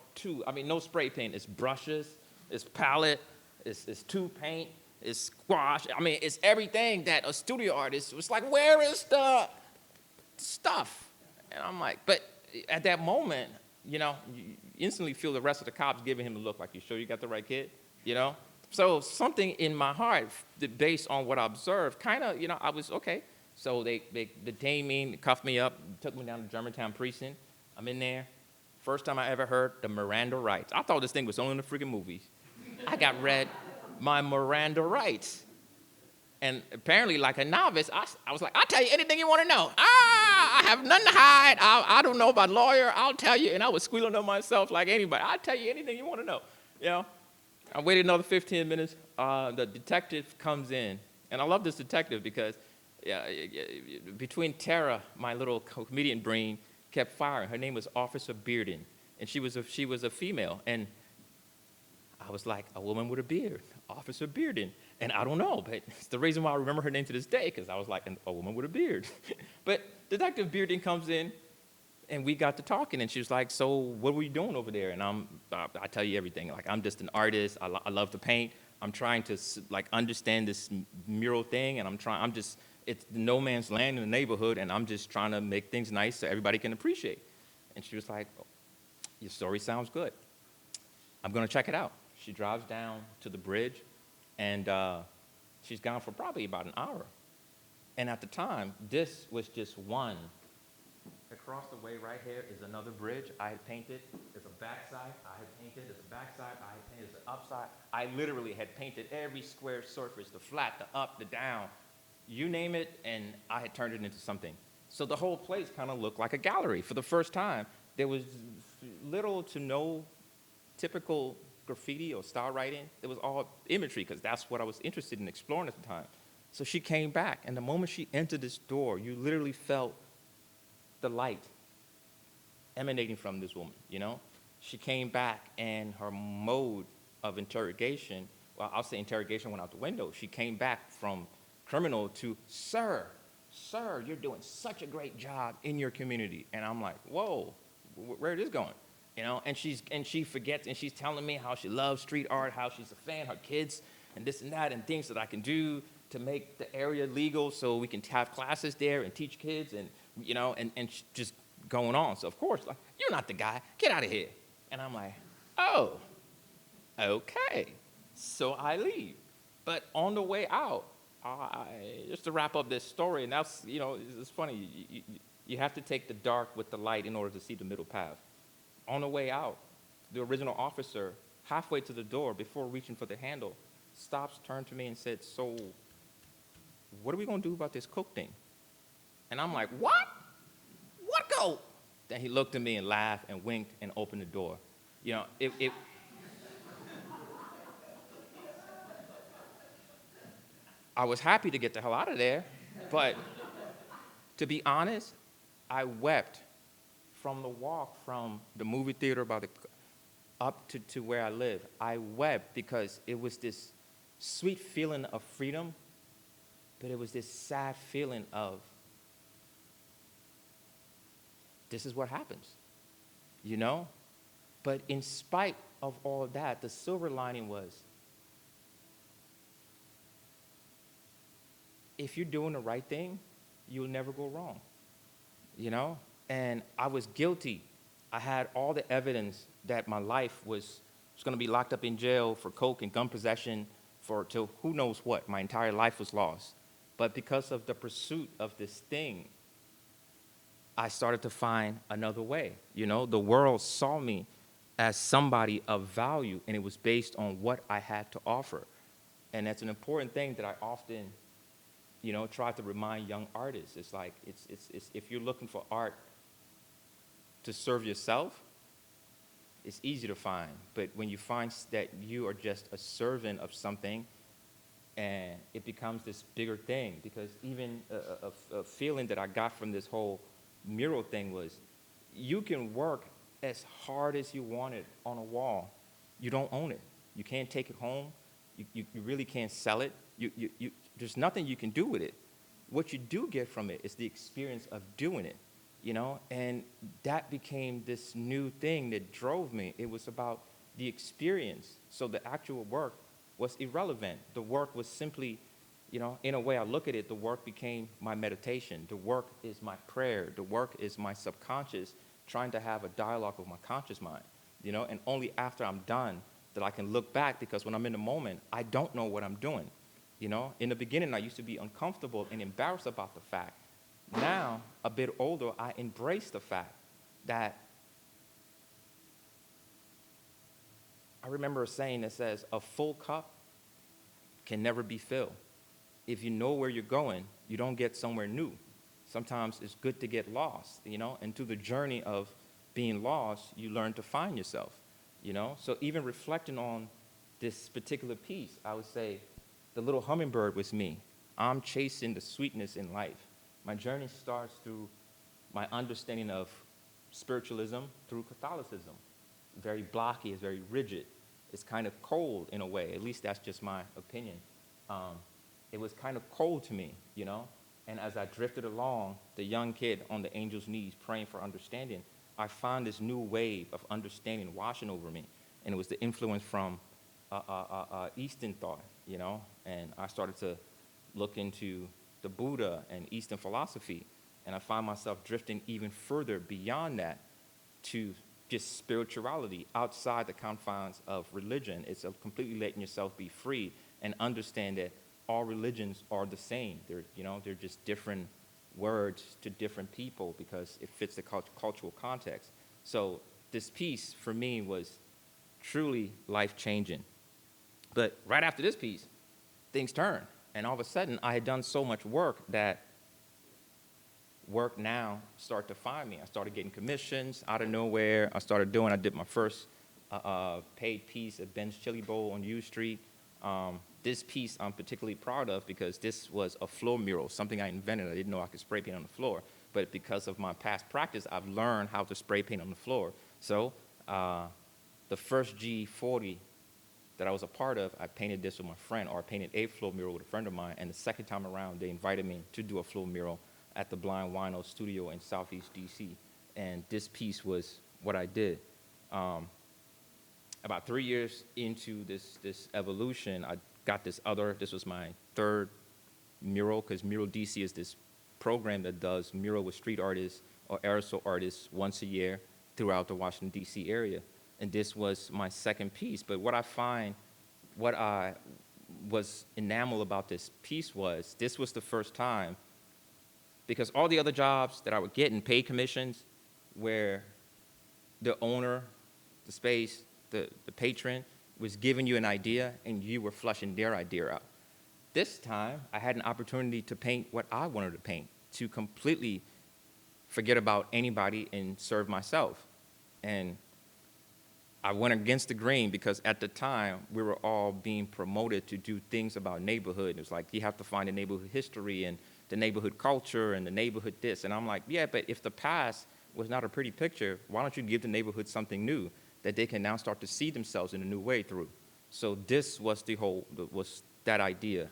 no spray paint. It's brushes, it's palette, it's tube paint, it's squash. I mean, it's everything that a studio artist was like, where is the stuff? And I'm like, but at that moment, you instantly feel the rest of the cops giving him the look like, you sure you got the right kid? You know? So something in my heart, based on what I observed, kind of, I was okay. So they detained me, cuffed me up, took me down to Germantown precinct. I'm in there. First time I ever heard the Miranda rights. I thought this thing was only in the freaking movies. I got read my Miranda rights. And apparently, like a novice, I was like, I'll tell you anything you want to know. I have nothing to hide. I don't know about lawyer. I'll tell you. And I was squealing on myself like anybody. I'll tell you anything you want to know. I waited another 15 minutes. The detective comes in. And I love this detective because between Tara, my little comedian brain, kept firing. Her name was Officer Bearden, and she was a female. And I was like, a woman with a beard, Officer Bearden. And I don't know, but it's the reason why I remember her name to this day, because I was like, a woman with a beard. But Detective Bearden comes in, and we got to talking, and she was like, so what were you doing over there? And I tell you everything. Like, I'm just an artist. I love to paint. I'm trying to understand this mural thing, and it's no man's land in the neighborhood, and I'm just trying to make things nice so everybody can appreciate. And she was like, your story sounds good. I'm going to check it out. She drives down to the bridge, and she's gone for probably about an hour. And at the time, this was just one. Across the way right here is another bridge I had painted. There's a backside I had painted. There's a backside I had painted. There's an upside. I literally had painted every square surface, the flat, the up, the down, you name it, and I had turned it into something. So the whole place kind of looked like a gallery. For the first time, there was little to no typical graffiti or style writing. It was all imagery because that's what I was interested in exploring at the time. So she came back, and the moment she entered this door, you literally felt the light emanating from this woman, you know? She came back, and her mode of interrogation, well, I'll say interrogation went out the window. She came back from criminal to, sir, you're doing such a great job in your community. And I'm like, whoa, where is this going? You know, and she forgets, and she's telling me how she loves street art, how she's a fan, her kids, and this and that, and things that I can do to make the area legal so we can have classes there and teach kids, and, you know, and just going on. So, of course, like, you're not the guy. Get out of here. And I'm like, oh, okay. So I leave. But on the way out, just to wrap up this story, and that's, you know, it's funny. You have to take the dark with the light in order to see the middle path. On the way out, the original officer, halfway to the door, before reaching for the handle, stops, turned to me, and said, so what are we going to do about this coke thing? And I'm like, what? What coke? Then he looked at me and laughed and winked and opened the door. You know, I was happy to get the hell out of there, but to be honest, I wept from the walk from the movie theater up to where I live. I wept because it was this sweet feeling of freedom, but it was this sad feeling of, this is what happens, you know? But in spite of all of that, the silver lining was, if you're doing the right thing, you'll never go wrong, you know? And I was guilty. I had all the evidence that my life was going to be locked up in jail for coke and gun possession till who knows what. My entire life was lost. But because of the pursuit of this thing, I started to find another way. You know, the world saw me as somebody of value, and it was based on what I had to offer. And that's an important thing that I often, you know, try to remind young artists. It's like, it's if you're looking for art to serve yourself, it's easy to find. But when you find that you are just a servant of something, and it becomes this bigger thing, because even a feeling that I got from this whole mural thing was, you can work as hard as you want it on a wall. You don't own it. You can't take it home. You really can't sell it. There's nothing you can do with it. What you do get from it is the experience of doing it, you know? And that became this new thing that drove me. It was about the experience. So the actual work was irrelevant. The work was simply, you know, in a way I look at it, the work became my meditation. The work is my prayer. The work is my subconscious trying to have a dialogue with my conscious mind, you know? And only after I'm done that I can look back, because when I'm in the moment, I don't know what I'm doing. You know, in the beginning, I used to be uncomfortable and embarrassed about the fact. Now, a bit older, I embrace the fact that I remember a saying that says, a full cup can never be filled. If you know where you're going, you don't get somewhere new. Sometimes it's good to get lost, you know, and through the journey of being lost, you learn to find yourself, you know. So even reflecting on this particular piece, I would say, the little hummingbird was me. I'm chasing the sweetness in life. My journey starts through my understanding of spiritualism through Catholicism. Very blocky, it's very rigid. It's kind of cold in a way, at least that's just my opinion. It was kind of cold to me, you know? And as I drifted along, the young kid on the angel's knees praying for understanding, I found this new wave of understanding washing over me. And it was the influence from Eastern thought, you know, and I started to look into the Buddha and Eastern philosophy, and I find myself drifting even further beyond that to just spirituality outside the confines of religion. It's a completely letting yourself be free and understand that all religions are the same. They're just different words to different people because it fits the cultural context. So this piece for me was truly life-changing. But right after this piece, things turned. And all of a sudden, I had done so much work that work now started to find me. I started getting commissions out of nowhere. I did my first paid piece at Ben's Chili Bowl on U Street. This piece I'm particularly proud of because this was a floor mural, something I invented. I didn't know I could spray paint on the floor. But because of my past practice, I've learned how to spray paint on the floor. So the first G40 that I was a part of, I painted this with my friend, or I painted a floor mural with a friend of mine. And the second time around, they invited me to do a floor mural at the Blind Wino studio in Southeast DC. And this piece was what I did. About 3 years into this evolution, I got this was my third mural, because Mural DC is this program that does mural with street artists or aerosol artists once a year throughout the Washington, DC area. And this was my second piece. But what I was enamored about this piece was, this was the first time, because all the other jobs that I would get in paid commissions where the owner, the space, the patron was giving you an idea and you were flushing their idea out. This time, I had an opportunity to paint what I wanted to paint, to completely forget about anybody and serve myself. And I went against the grain because at the time, we were all being promoted to do things about neighborhood. It was like, you have to find the neighborhood history and the neighborhood culture and the neighborhood this. And I'm like, yeah, but if the past was not a pretty picture, why don't you give the neighborhood something new that they can now start to see themselves in a new way through? So this was was that idea.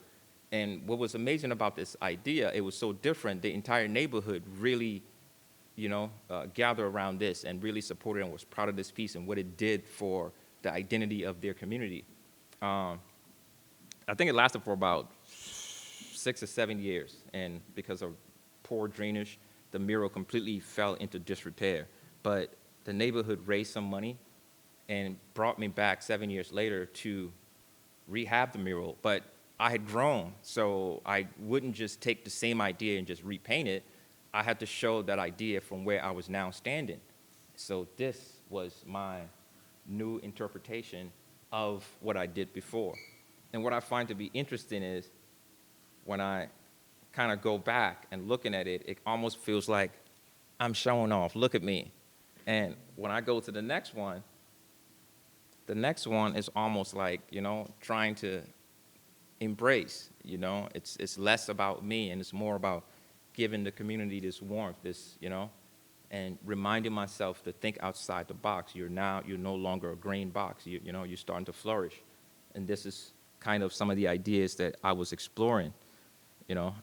And what was amazing about this idea, it was so different. The entire neighborhood really, gathered around this and really supported and was proud of this piece and what it did for the identity of their community. I think it lasted for about 6 or 7 years. And because of poor drainage, the mural completely fell into disrepair. But the neighborhood raised some money and brought me back 7 years later to rehab the mural. But I had grown, so I wouldn't just take the same idea and just repaint it. I had to show that idea from where I was now standing. So this was my new interpretation of what I did before. And what I find to be interesting is when I kind of go back and looking at it, it almost feels like I'm showing off. Look at me. And when I go to the next one is almost like, trying to embrace, it's less about me and it's more about giving the community this warmth, and reminding myself to think outside the box. You're no longer a green box. You're starting to flourish. And this is kind of some of the ideas that I was exploring.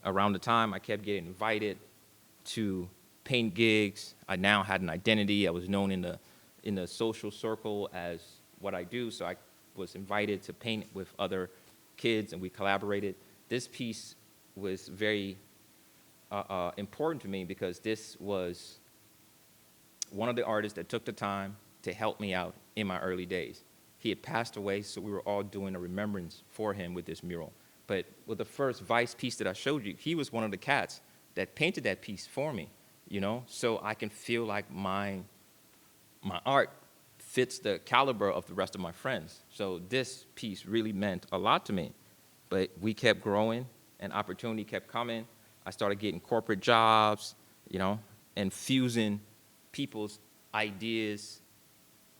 Around the time I kept getting invited to paint gigs, I now had an identity. I was known in the social circle as what I do, so I was invited to paint with other kids, and we collaborated. This piece was very important to me because this was one of the artists that took the time to help me out in my early days. He had passed away, so we were all doing a remembrance for him with this mural. But with the first Vice piece that I showed you, he was one of the cats that painted that piece for me, so I can feel like my art fits the caliber of the rest of my friends. So this piece really meant a lot to me. But we kept growing, and opportunity kept coming. I started getting corporate jobs, and fusing people's ideas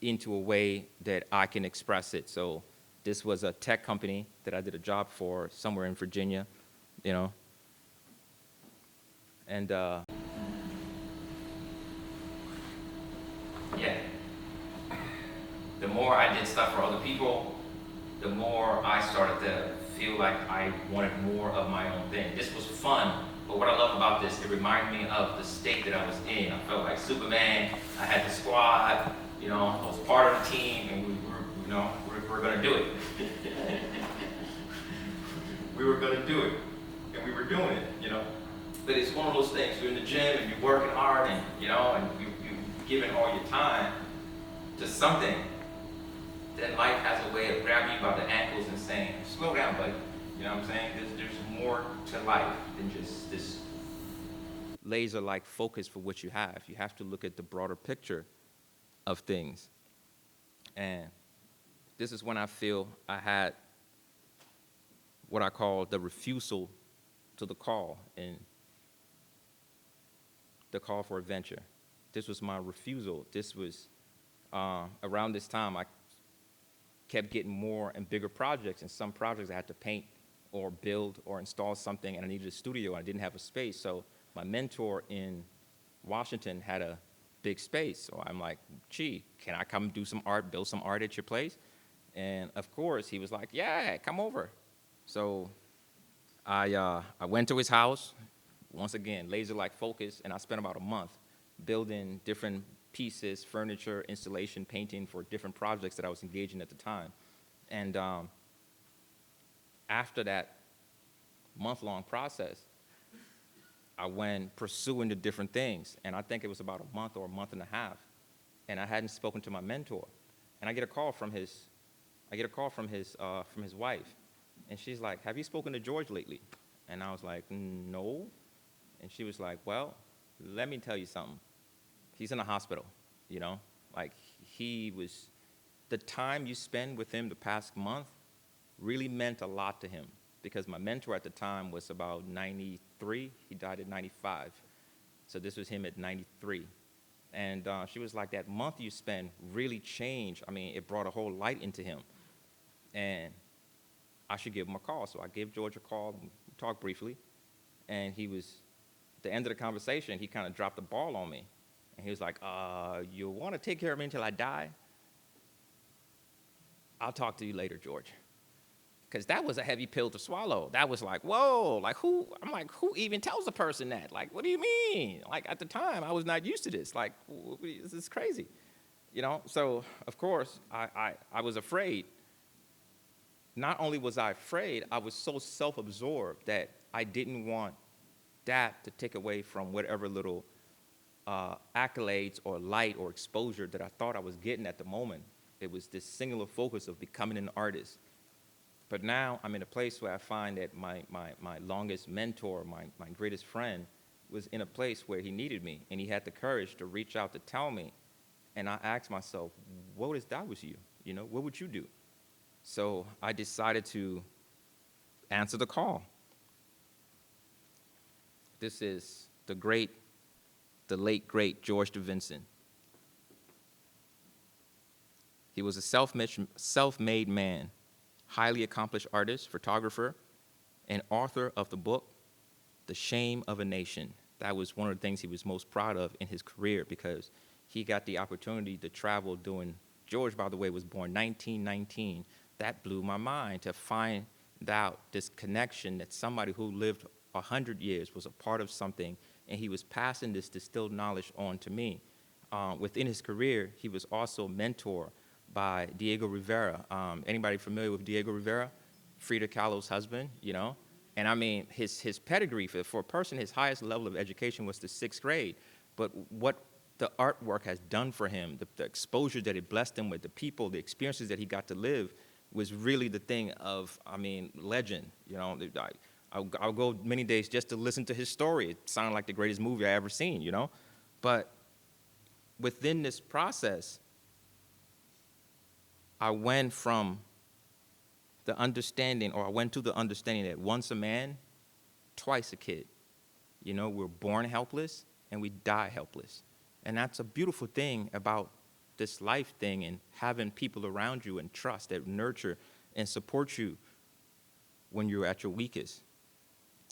into a way that I can express it. So this was a tech company that I did a job for somewhere in Virginia, and yeah. The more I did stuff for other people, the more I started to feel like I wanted more of my own thing. This was fun, but what I love about this, it reminded me of the state that I was in. I felt like Superman. I had the squad, I was part of the team, and we were going to do it. We were going to do it, and we were doing it, But it's one of those things, you're in the gym, and you're working hard, and, and you're giving all your time, just something, then life has a way of grabbing you by the ankles and saying, slow down, buddy. You know what I'm saying? There's more to life than just this laser-like focus for what you have. You have to look at the broader picture of things. And this is when I feel I had what I call the refusal to the call and the call for adventure. This was my refusal. This was around this time I kept getting more and bigger projects, and some projects I had to paint or build or install something, and I needed a studio, and I didn't have a space. So my mentor in Washington had a big space. So I'm like, gee, can I come do some art, build some art at your place? And of course, he was like, yeah, come over. So I went to his house, once again, laser-like focus, and I spent about a month building different pieces, furniture, installation, painting for different projects that I was engaged in at the time. And after that month-long process, I went pursuing the different things, and I think it was about a month or a month and a half, and I hadn't spoken to my mentor. And I get a call from his wife, and she's like, "Have you spoken to George lately?" And I was like, "No." And she was like, "Well, let me tell you something. He's in a hospital, you know? Like, the time you spend with him the past month really meant a lot to him, because my mentor at the time was about 93. He died at 95. So this was him at 93. And she was like, that month you spent really changed. I mean, it brought a whole light into him. And I should give him a call. So I gave George a call, and we talked briefly. And at the end of the conversation, he kind of dropped the ball on me. And he was like, you want to take care of me until I die? I'll talk to you later, George. Because that was a heavy pill to swallow. That was like, whoa, like who even tells a person that? Like, what do you mean? Like, at the time, I was not used to this. Like, this is crazy, you know? So, of course, I was afraid. Not only was I afraid, I was so self-absorbed that I didn't want that to take away from whatever little accolades or light or exposure that I thought I was getting at the moment. It was this singular focus of becoming an artist. But now I'm in a place where I find that my longest mentor, my greatest friend, was in a place where he needed me, and he had the courage to reach out to tell me. And I asked myself, what if that was you? You know, what would you do? So I decided to answer the call. This is the late, great George DeVinson. He was a self-made man, highly accomplished artist, photographer, and author of the book, The Shame of a Nation. That was one of the things he was most proud of in his career, because he got the opportunity to travel George, by the way, was born 1919. That blew my mind to find out this connection that somebody who lived 100 years was a part of something, and he was passing this distilled knowledge on to me. Within his career, he was also mentored by Diego Rivera. Anybody familiar with Diego Rivera? Frida Kahlo's husband, you know? And I mean, his pedigree, for a person, his highest level of education was the 6th grade. But what the artwork has done for him, the exposure that it blessed him with, the people, the experiences that he got to live, was really the thing of, I mean, legend. You know, I'll go many days just to listen to his story. It sounded like the greatest movie I ever seen, you know? But within this process, I went to the understanding that once a man, twice a kid. You know, we're born helpless and we die helpless. And that's a beautiful thing about this life thing, and having people around you and trust that nurture and support you when you're at your weakest.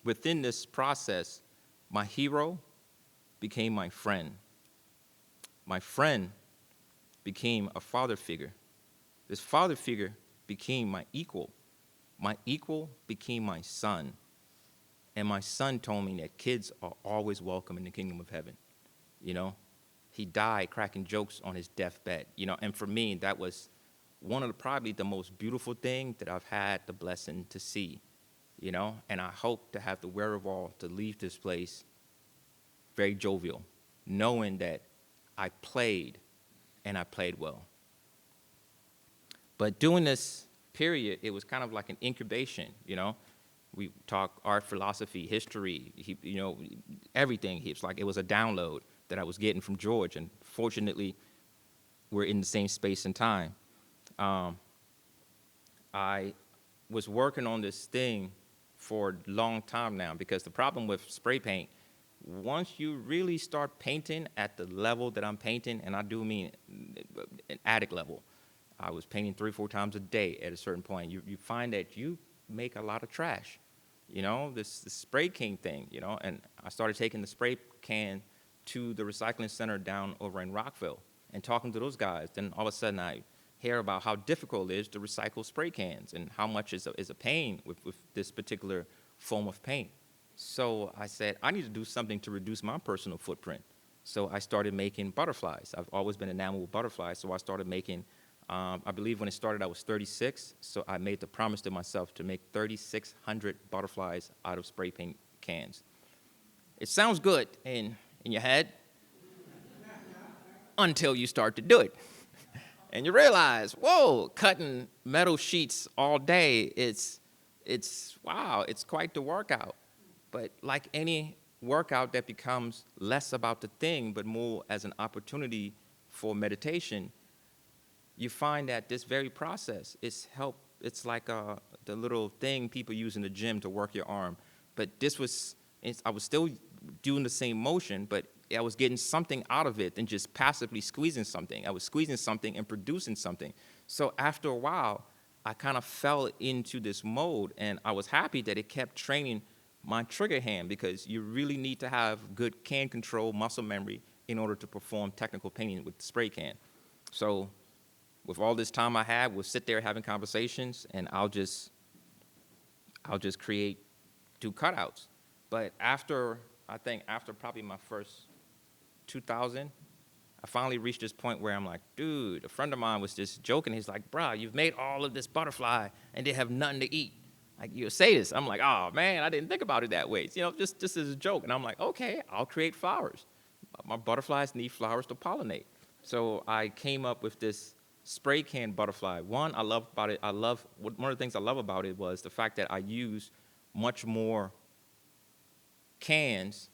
Within this process, my hero became my friend. My friend became a father figure. This father figure became my equal. My equal became my son. And my son told me that kids are always welcome in the kingdom of heaven. You know, he died cracking jokes on his deathbed. You know, and for me, that was probably the most beautiful thing that I've had the blessing to see. You know, and I hope to have the wherewithal to leave this place very jovial, knowing that I played, and I played well. But during this period, it was kind of like an incubation, you know? We talk art, philosophy, history, you know, everything. It's like it was a download that I was getting from George, and fortunately, we're in the same space and time. I was working on this thing for a long time now, because the problem with spray paint, once you really start painting at the level that I'm painting, and I do mean an attic level, I was painting 3 or 4 times a day at a certain point, you find that you make a lot of trash. You know, this spray can thing, you know, and I started taking the spray can to the recycling center down over in Rockville and talking to those guys. Then all of a sudden I hear about how difficult it is to recycle spray cans and how much is a pain with this particular form of paint. So I said, I need to do something to reduce my personal footprint. So I started making butterflies. I've always been enamored with butterflies, so I started making, I believe when it started I was 36, so I made the promise to myself to make 3,600 butterflies out of spray paint cans. It sounds good in your head until you start to do it. And you realize, whoa, cutting metal sheets all day, it's wow, it's quite the workout. But like any workout that becomes less about the thing, but more as an opportunity for meditation, you find that this very process it's like the little thing people use in the gym to work your arm. But I was still doing the same motion, but I was getting something out of it than just passively squeezing something. I was squeezing something and producing something. So after a while, I kind of fell into this mode, and I was happy that it kept training my trigger hand, because you really need to have good can control, muscle memory in order to perform technical painting with the spray can. So with all this time I had, we'll sit there having conversations, and I'll just do cutouts. But after probably my first 2,000, I finally reached this point where I'm like, dude, a friend of mine was just joking. He's like, bro, you've made all of this butterfly and they have nothing to eat. Like, you say this. I'm like, oh, man, I didn't think about it that way. You know, just as a joke. And I'm like, okay, I'll create flowers. My butterflies need flowers to pollinate. So I came up with this spray can butterfly. One I love about it, one of the things I love about it was the fact that I use much more cans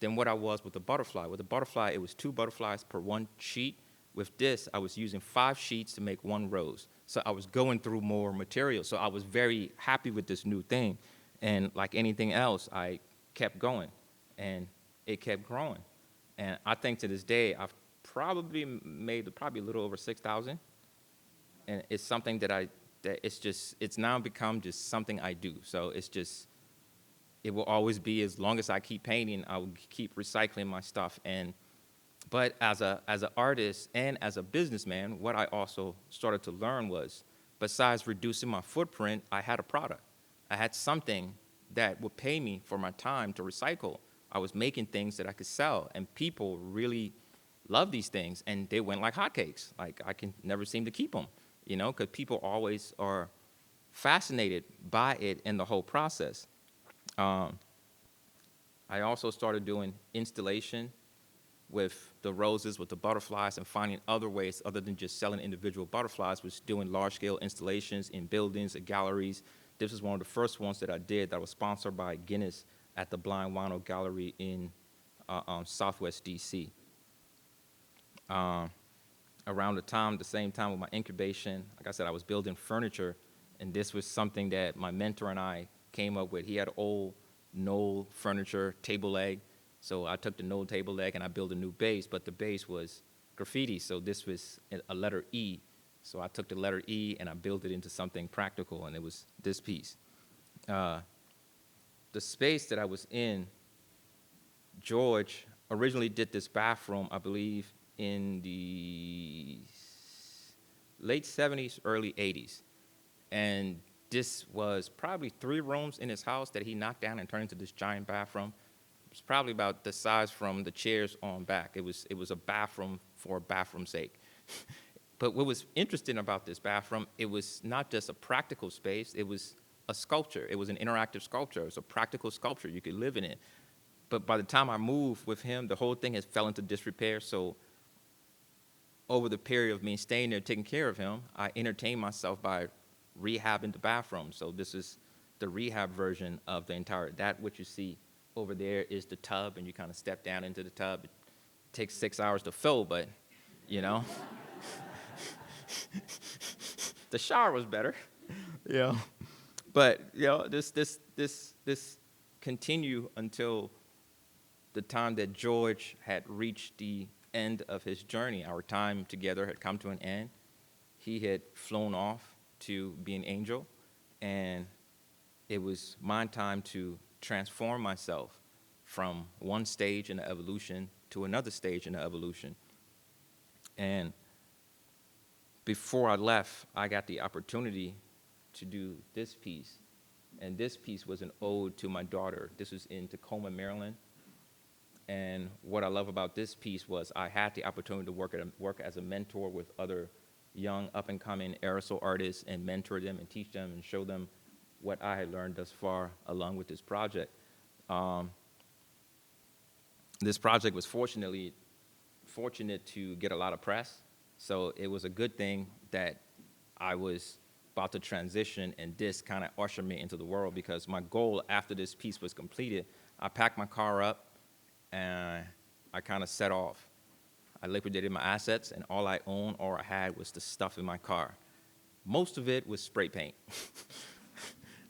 than what I was with the butterfly. With the butterfly, it was 2 butterflies per 1 sheet. With this, I was using 5 sheets to make 1 rose. So I was going through more material. So I was very happy with this new thing. And like anything else, I kept going, and it kept growing. And I think to this day, I've probably made a little over 6,000. And it's something that it's now become just something I do. So it will always be, as long as I keep painting, I will keep recycling my stuff. But as an artist and as a businessman, what I also started to learn was, besides reducing my footprint, I had a product. I had something that would pay me for my time to recycle. I was making things that I could sell, and people really love these things, and they went like hotcakes. Like, I can never seem to keep them, you know, because people always are fascinated by it and the whole process. I also started doing installation with the roses, with the butterflies, and finding other ways other than just selling individual butterflies, was doing large-scale installations in buildings and galleries. This was one of the first ones that I did that was sponsored by Guinness at the Blind Wino Gallery in Southwest D.C. Around the same time with my incubation, like I said, I was building furniture, and this was something that my mentor and I came up with. He had old Knoll furniture table leg, so I took the Knoll table leg and I built a new base, but the base was graffiti, so this was a letter E. So I took the letter E and I built it into something practical, and it was this piece. The space that I was in, George originally did this bathroom, I believe, in the late 70s, early 80s. And this was probably 3 rooms in his house that he knocked down and turned into this giant bathroom. It was probably about the size from the chairs on back. It was a bathroom for bathroom's sake. But what was interesting about this bathroom, it was not just a practical space, it was a sculpture. It was an interactive sculpture. It was a practical sculpture. You could live in it. But by the time I moved with him, the whole thing has fell into disrepair. So over the period of me staying there taking care of him, I entertained myself by rehabbing the bathroom. So this is the rehab version of the entire, that what you see over there is the tub, and you kind of step down into the tub. It takes 6 hours to fill, but, you know, the shower was better, you know. But, you know, this continued until the time that George had reached the end of his journey. Our time together had come to an end. He had flown off to be an angel, and it was my time to transform myself from one stage in the evolution to another stage in the evolution. And before I left, I got the opportunity to do this piece. And this piece was an ode to my daughter. This was in Tacoma, Maryland. And what I love about this piece was I had the opportunity to work as a mentor with other young up-and-coming aerosol artists and mentor them and teach them and show them what I had learned thus far along with this project. This project was fortunate to get a lot of press, so it was a good thing that I was about to transition and this kind of ushered me into the world, because my goal after this piece was completed, I packed my car up and I kind of set off. I liquidated my assets, and all I owned or I had was the stuff in my car. Most of it was spray paint.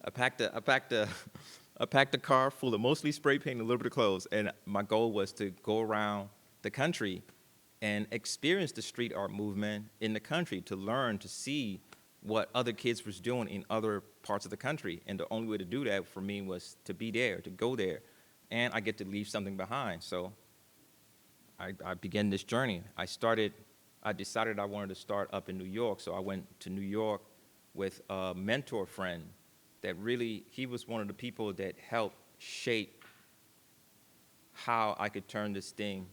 I packed the car full of mostly spray paint and a little bit of clothes, and my goal was to go around the country and experience the street art movement in the country, to learn, to see what other kids was doing in other parts of the country. And the only way to do that for me was to be there, to go there, and I get to leave something behind. So I began this journey. I decided I wanted to start up in New York, so I went to New York with a mentor friend that really, he was one of the people that helped shape how I could turn this thing,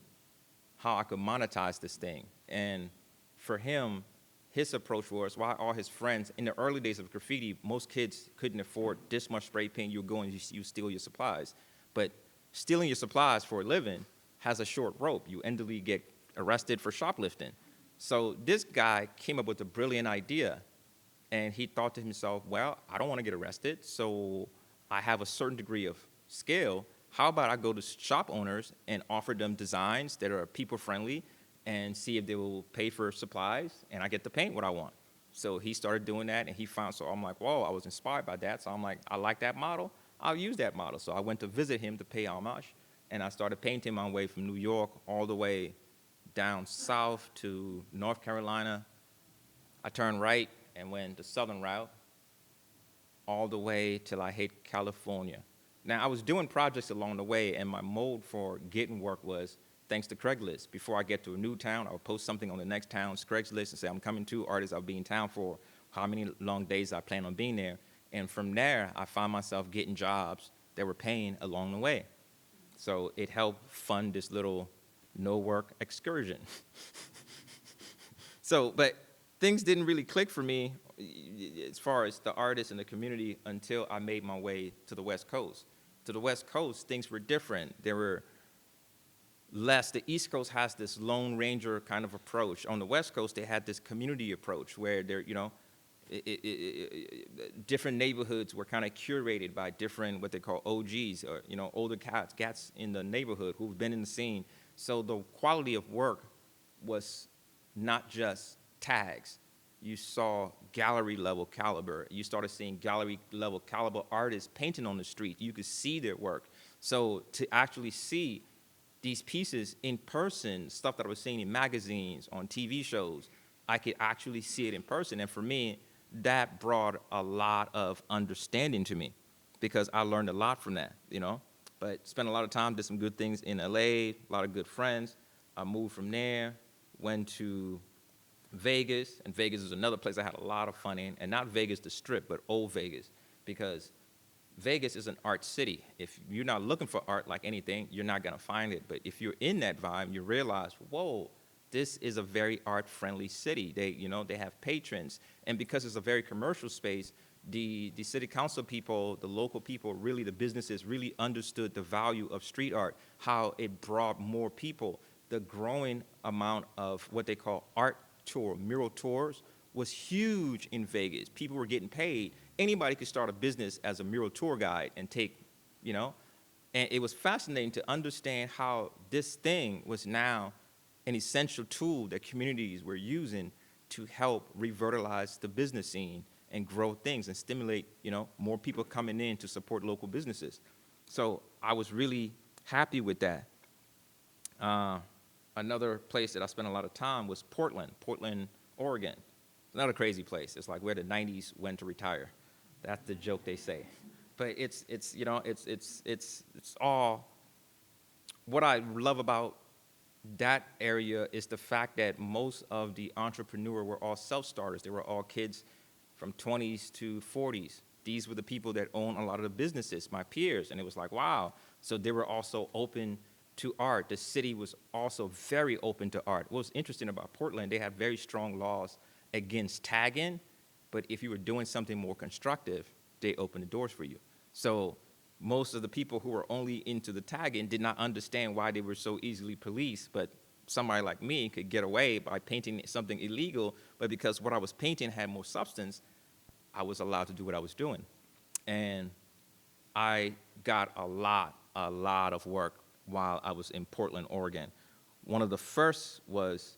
how I could monetize this thing. And for him, his approach was, while all his friends, in the early days of graffiti, most kids couldn't afford this much spray paint, you go and you steal your supplies. But stealing your supplies for a living has a short rope. You endally get arrested for shoplifting. So this guy came up with a brilliant idea, and he thought to himself, well, I don't want to get arrested, so I have a certain degree of skill. How about I go to shop owners and offer them designs that are people-friendly and see if they will pay for supplies, and I get to paint what I want. So he started doing that, and so I'm like, whoa, I was inspired by that. So I'm like, I like that model. I'll use that model. So I went to visit him to pay homage, and I started painting my way from New York all the way down south to North Carolina. I turned right and went the southern route all the way till I hit California. Now, I was doing projects along the way, and my mode for getting work was thanks to Craigslist. Before I get to a new town, I would post something on the next town's Craigslist and say, I'm coming to artists I'll be in town for, how many long days I plan on being there. And from there, I found myself getting jobs that were paying along the way. So it helped fund this little no-work excursion. But things didn't really click for me as far as the artists and the community until I made my way to the West Coast. To the West Coast, things were different. There were less. The East Coast has this Lone Ranger kind of approach. On the West Coast, they had this community approach where they're, different neighborhoods were kind of curated by different, what they call OGs, or, older cats in the neighborhood who've been in the scene. So the quality of work was not just tags. You saw gallery level caliber. You started seeing gallery level caliber artists painting on the street. You could see their work. So to actually see these pieces in person, stuff that I was seeing in magazines, on TV shows, I could actually see it in person. And for me, that brought a lot of understanding to me, because I learned a lot from that, But spent a lot of time, did some good things in LA, a lot of good friends. I moved from there, went to Vegas, and Vegas is another place I had a lot of fun in, and not Vegas the Strip, but old Vegas, because Vegas is an art city. If you're not looking for art like anything, you're not gonna find it. But if you're in that vibe, you realize, whoa, this is a very art-friendly city. They have patrons, and because it's a very commercial space, the city council people, the local people, really the businesses really understood the value of street art, how it brought more people. the growing amount of what they call art tour, mural tours, was huge in Vegas. People were getting paid. Anybody could start a business as a mural tour guide and take, you know, and it was fascinating to understand how this thing was now an essential tool that communities were using to help revitalize the business scene and grow things and stimulate, you know, more people coming in to support local businesses. So I was really happy with that. Another place that I spent a lot of time was Portland, Oregon. Another crazy place. It's like where the 90s went to retire. That's the joke they say. But it's you know, it's all, what I love about that area is the fact that most of the entrepreneurs were all self-starters. They were all kids from 20s to 40s. These were the people that own a lot of the businesses, my peers, and it was like, wow. So they were also open to art. The city was also very open to art. What was interesting about Portland, they had very strong laws against tagging, but if you were doing something more constructive, they opened the doors for you. So most of the people who were only into the tagging did not understand why they were so easily policed, but somebody like me could get away by painting something illegal, but because what I was painting had more substance, I was allowed to do what I was doing. And I got a lot of work while I was in Portland, Oregon. One of the first was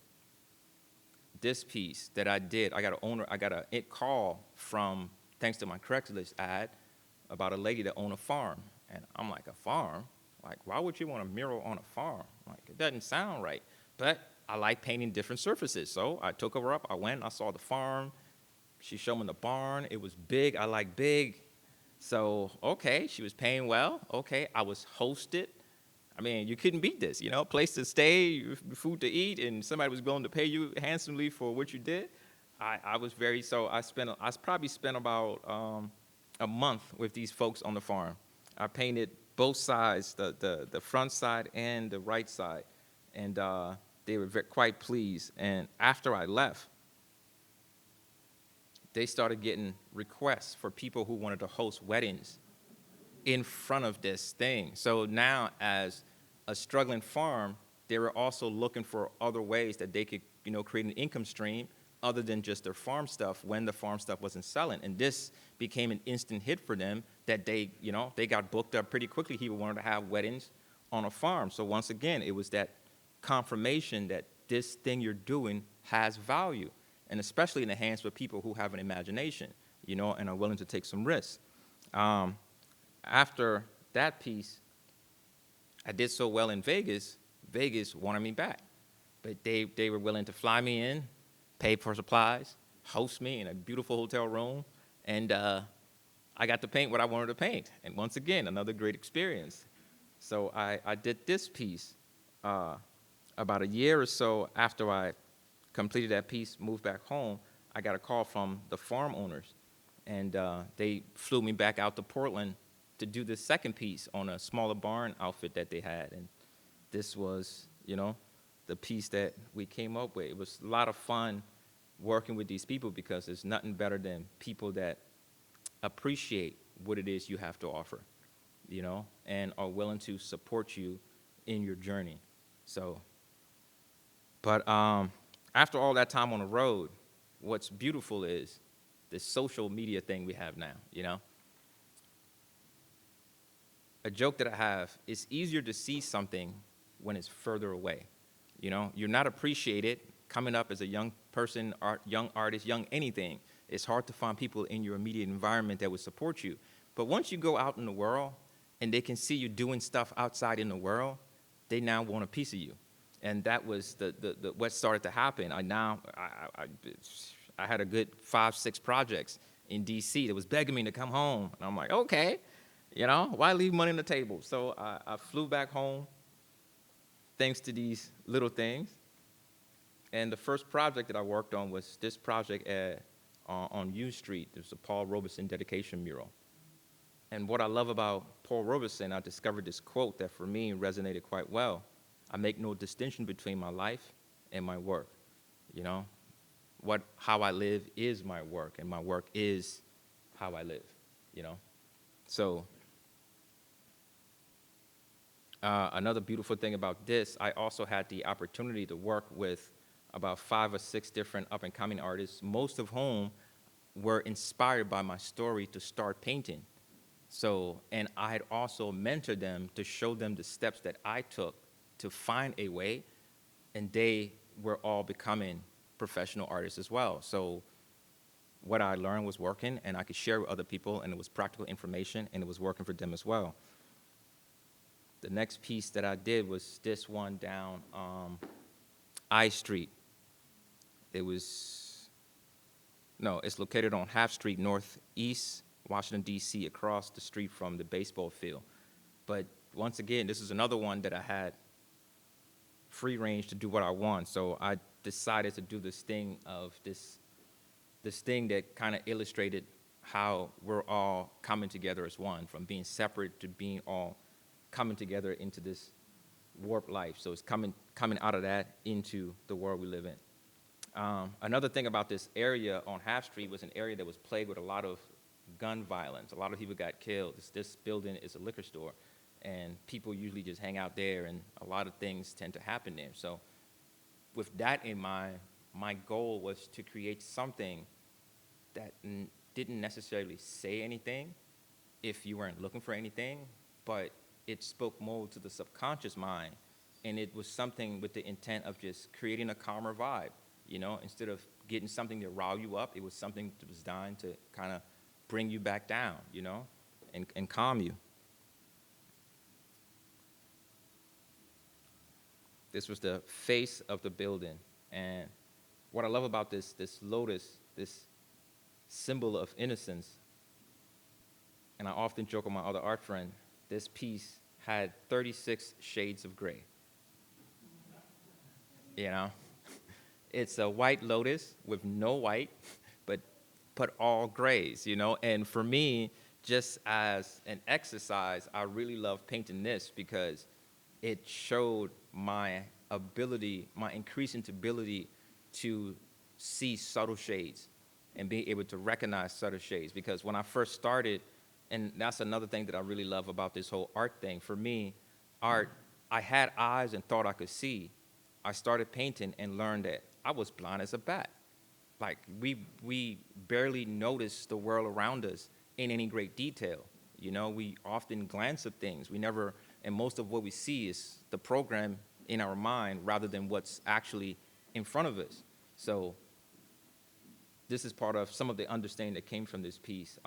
this piece that I did. I got a call from, thanks to my Craigslist ad, about a lady that owned a farm. And I'm like, a farm? Like, why would you want a mural on a farm? Like, it doesn't sound right. But I like painting different surfaces. So I took her up. I went, I saw the farm. She showed me the barn. It was big. I like big. So, okay, she was paying well. Okay, I was hosted. I mean, you couldn't beat this, you know, place to stay, food to eat, and somebody was willing to pay you handsomely for what you did. I was very, so I probably spent about a month with these folks on the farm. I painted both sides, the front side and the right side, and they were quite pleased. And after I left, they started getting requests for people who wanted to host weddings in front of this thing. So now, as a struggling farm, they were also looking for other ways that they could, you know, create an income stream other than just their farm stuff when the farm stuff wasn't selling. And this became an instant hit for them that they, you know, they got booked up pretty quickly. He wanted to have weddings on a farm. So once again, it was that confirmation that this thing you're doing has value, and especially in the hands of people who have an imagination, you know, and are willing to take some risks. After that piece, I did so well in Vegas, Vegas wanted me back. But they were willing to fly me in, pay for supplies, host me in a beautiful hotel room, and I got to paint what I wanted to paint. And once again, another great experience. So I did this piece about a year or so after I completed that piece, moved back home. I got a call from the farm owners, and they flew me back out to Portland to do this second piece on a smaller barn outfit that they had. And this was, you know, the piece that we came up with. It was a lot of fun working with these people because there's nothing better than people that appreciate what it is you have to offer, you know, and are willing to support you in your journey. So, but after all that time on the road, what's beautiful is this social media thing we have now, you know. A joke that I have, it's easier to see something when it's further away. You know, you're not appreciated coming up as a young person, young artist, young anything. It's hard to find people in your immediate environment that would support you. But once you go out in the world and they can see you doing stuff outside in the world, they now want a piece of you. And that was the what started to happen. I had a good 5-6 projects in D.C. that was begging me to come home. And I'm like, okay. You know, why leave money on the table? So I flew back home thanks to these little things. And the first project that I worked on was this project on U Street. There's a Paul Robeson dedication mural. And what I love about Paul Robeson, I discovered this quote that for me resonated quite well. I make no distinction between my life and my work. You know, how I live is my work, and my work is how I live, you know. So Another beautiful thing about this, I also had the opportunity to work with about 5 or 6 different up-and-coming artists, most of whom were inspired by my story to start painting. So, and I had also mentored them to show them the steps that I took to find a way, and they were all becoming professional artists as well. So what I learned was working, and I could share with other people, and it was practical information, and it was working for them as well. The next piece that I did was this one down I Street. It was, no, it's located on Half Street Northeast, Washington, D.C., across the street from the baseball field. But once again, this is another one that I had free range to do what I want. So I decided to do this thing of this thing that kind of illustrated how we're all coming together as one, from being separate to being all coming together into this warped life. So it's coming out of that into the world we live in. Another thing about this area on Half Street was an area that was plagued with a lot of gun violence. A lot of people got killed. This building is a liquor store, and people usually just hang out there, and a lot of things tend to happen there. So with that in mind, my goal was to create something that didn't necessarily say anything if you weren't looking for anything, but it spoke more to the subconscious mind, and it was something with the intent of just creating a calmer vibe. You know, instead of getting something to rile you up, it was something that was designed to kind of bring you back down, you know, and calm you. This was the face of the building. And what I love about this lotus, this symbol of innocence, and I often joke with my other art friend, this piece had 36 shades of gray. You know? It's a white lotus with no white, but all grays, you know? And for me, just as an exercise, I really love painting this because it showed my ability, my increasing ability to see subtle shades and being able to recognize subtle shades. Because when I first started, and that's another thing that I really love about this whole art thing. For me, art, I had eyes and thought I could see. I started painting and learned that I was blind as a bat. Like, we barely notice the world around us in any great detail. You know, we often glance at things. We never, and most of what we see is the program in our mind rather than what's actually in front of us. So this is part of some of the understanding that came from this piece.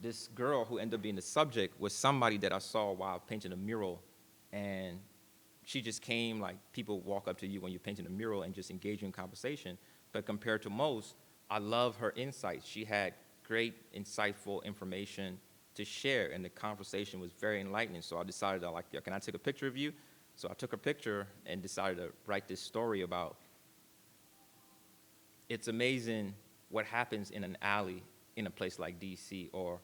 This girl who ended up being the subject was somebody that I saw while painting a mural, and she just came, like, people walk up to you when you're painting a mural and just engage you in conversation. But compared to most, I love her insights. She had great, insightful information to share, and the conversation was very enlightening. So I decided, like, yeah, can I take a picture of you? So I took a picture and decided to write this story about. It's amazing what happens in an alley in a place like DC, or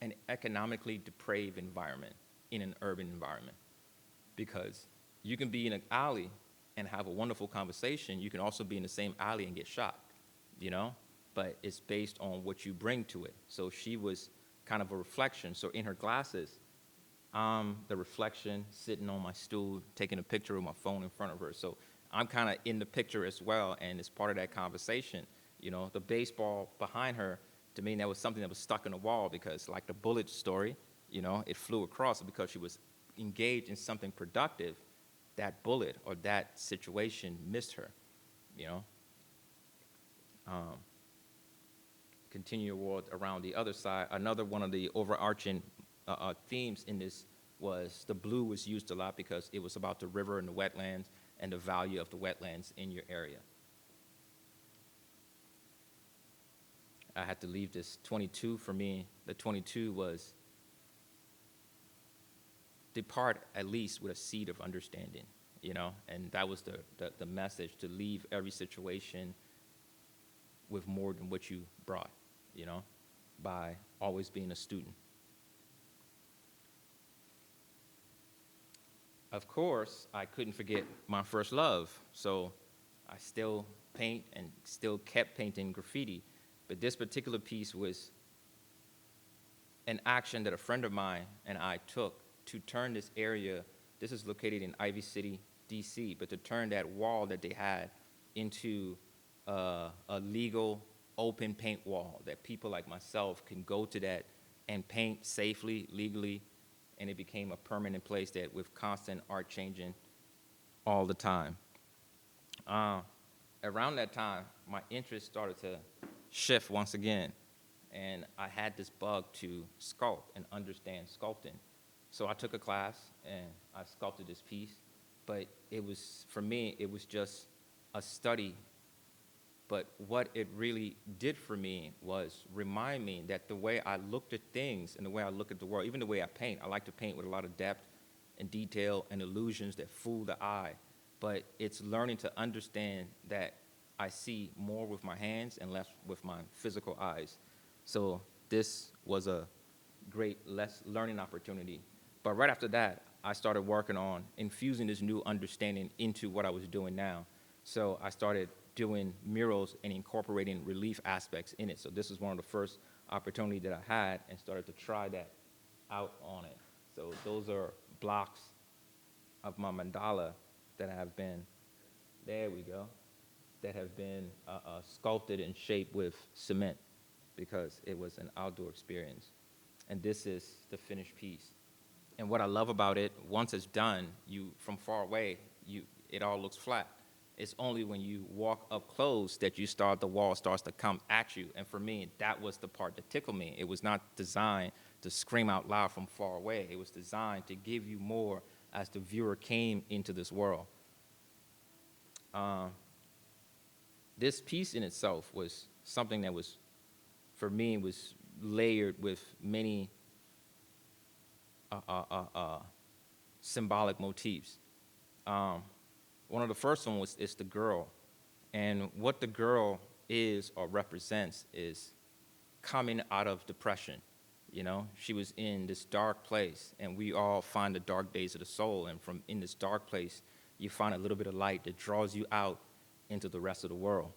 an economically depraved environment in an urban environment. Because you can be in an alley and have a wonderful conversation. You can also be in the same alley and get shot, you know? But it's based on what you bring to it. So she was kind of a reflection. So in her glasses, I'm the reflection, sitting on my stool, taking a picture with my phone in front of her. So I'm kind of in the picture as well, and it's part of that conversation. You know, the baseball behind her, to me, that was something that was stuck in the wall because, like the bullet story, you know, it flew across because she was engaged in something productive. That bullet or that situation missed her, you know. Continue around the other side. Another one of the overarching themes in this was the blue was used a lot because it was about the river and the wetlands and the value of the wetlands in your area. I had to leave this 22 for me. The 22 was depart at least with a seed of understanding, you know, and that was the message, to leave every situation with more than what you brought, you know, by always being a student. Of course, I couldn't forget my first love, so I still paint and still kept painting graffiti, but this particular piece was an action that a friend of mine and I took to turn this area, this is located in Ivy City, DC, but to turn that wall that they had into a legal open paint wall that people like myself can go to that and paint safely, legally, and it became a permanent place that with constant art changing all the time. Around that time, my interest started to shift once again, and I had this bug to sculpt and understand sculpting. So I took a class and I sculpted this piece, but it was, for me, it was just a study. But what it really did for me was remind me that the way I looked at things and the way I look at the world, even the way I paint, I like to paint with a lot of depth and detail and illusions that fool the eye. But it's learning to understand that I see more with my hands and less with my physical eyes. So this was a great learning opportunity. But right after that, I started working on infusing this new understanding into what I was doing now. So I started doing murals and incorporating relief aspects in it. So this is one of the first opportunities that I had and started to try that out on it. So those are blocks of my mandala that have been, there we go, that have been sculpted and shaped with cement because it was an outdoor experience. And this is the finished piece. And what I love about it, once it's done, you, from far away, it all looks flat. It's only when you walk up close that the wall starts to come at you. And for me, that was the part that tickled me. It was not designed to scream out loud from far away. It was designed to give you more as the viewer came into this world. This piece in itself was something that was, for me, was layered with many symbolic motifs. One of the first one is the girl. And what the girl is or represents is coming out of depression. You know, she was in this dark place, and we all find the dark days of the soul. And from in this dark place, you find a little bit of light that draws you out into the rest of the world.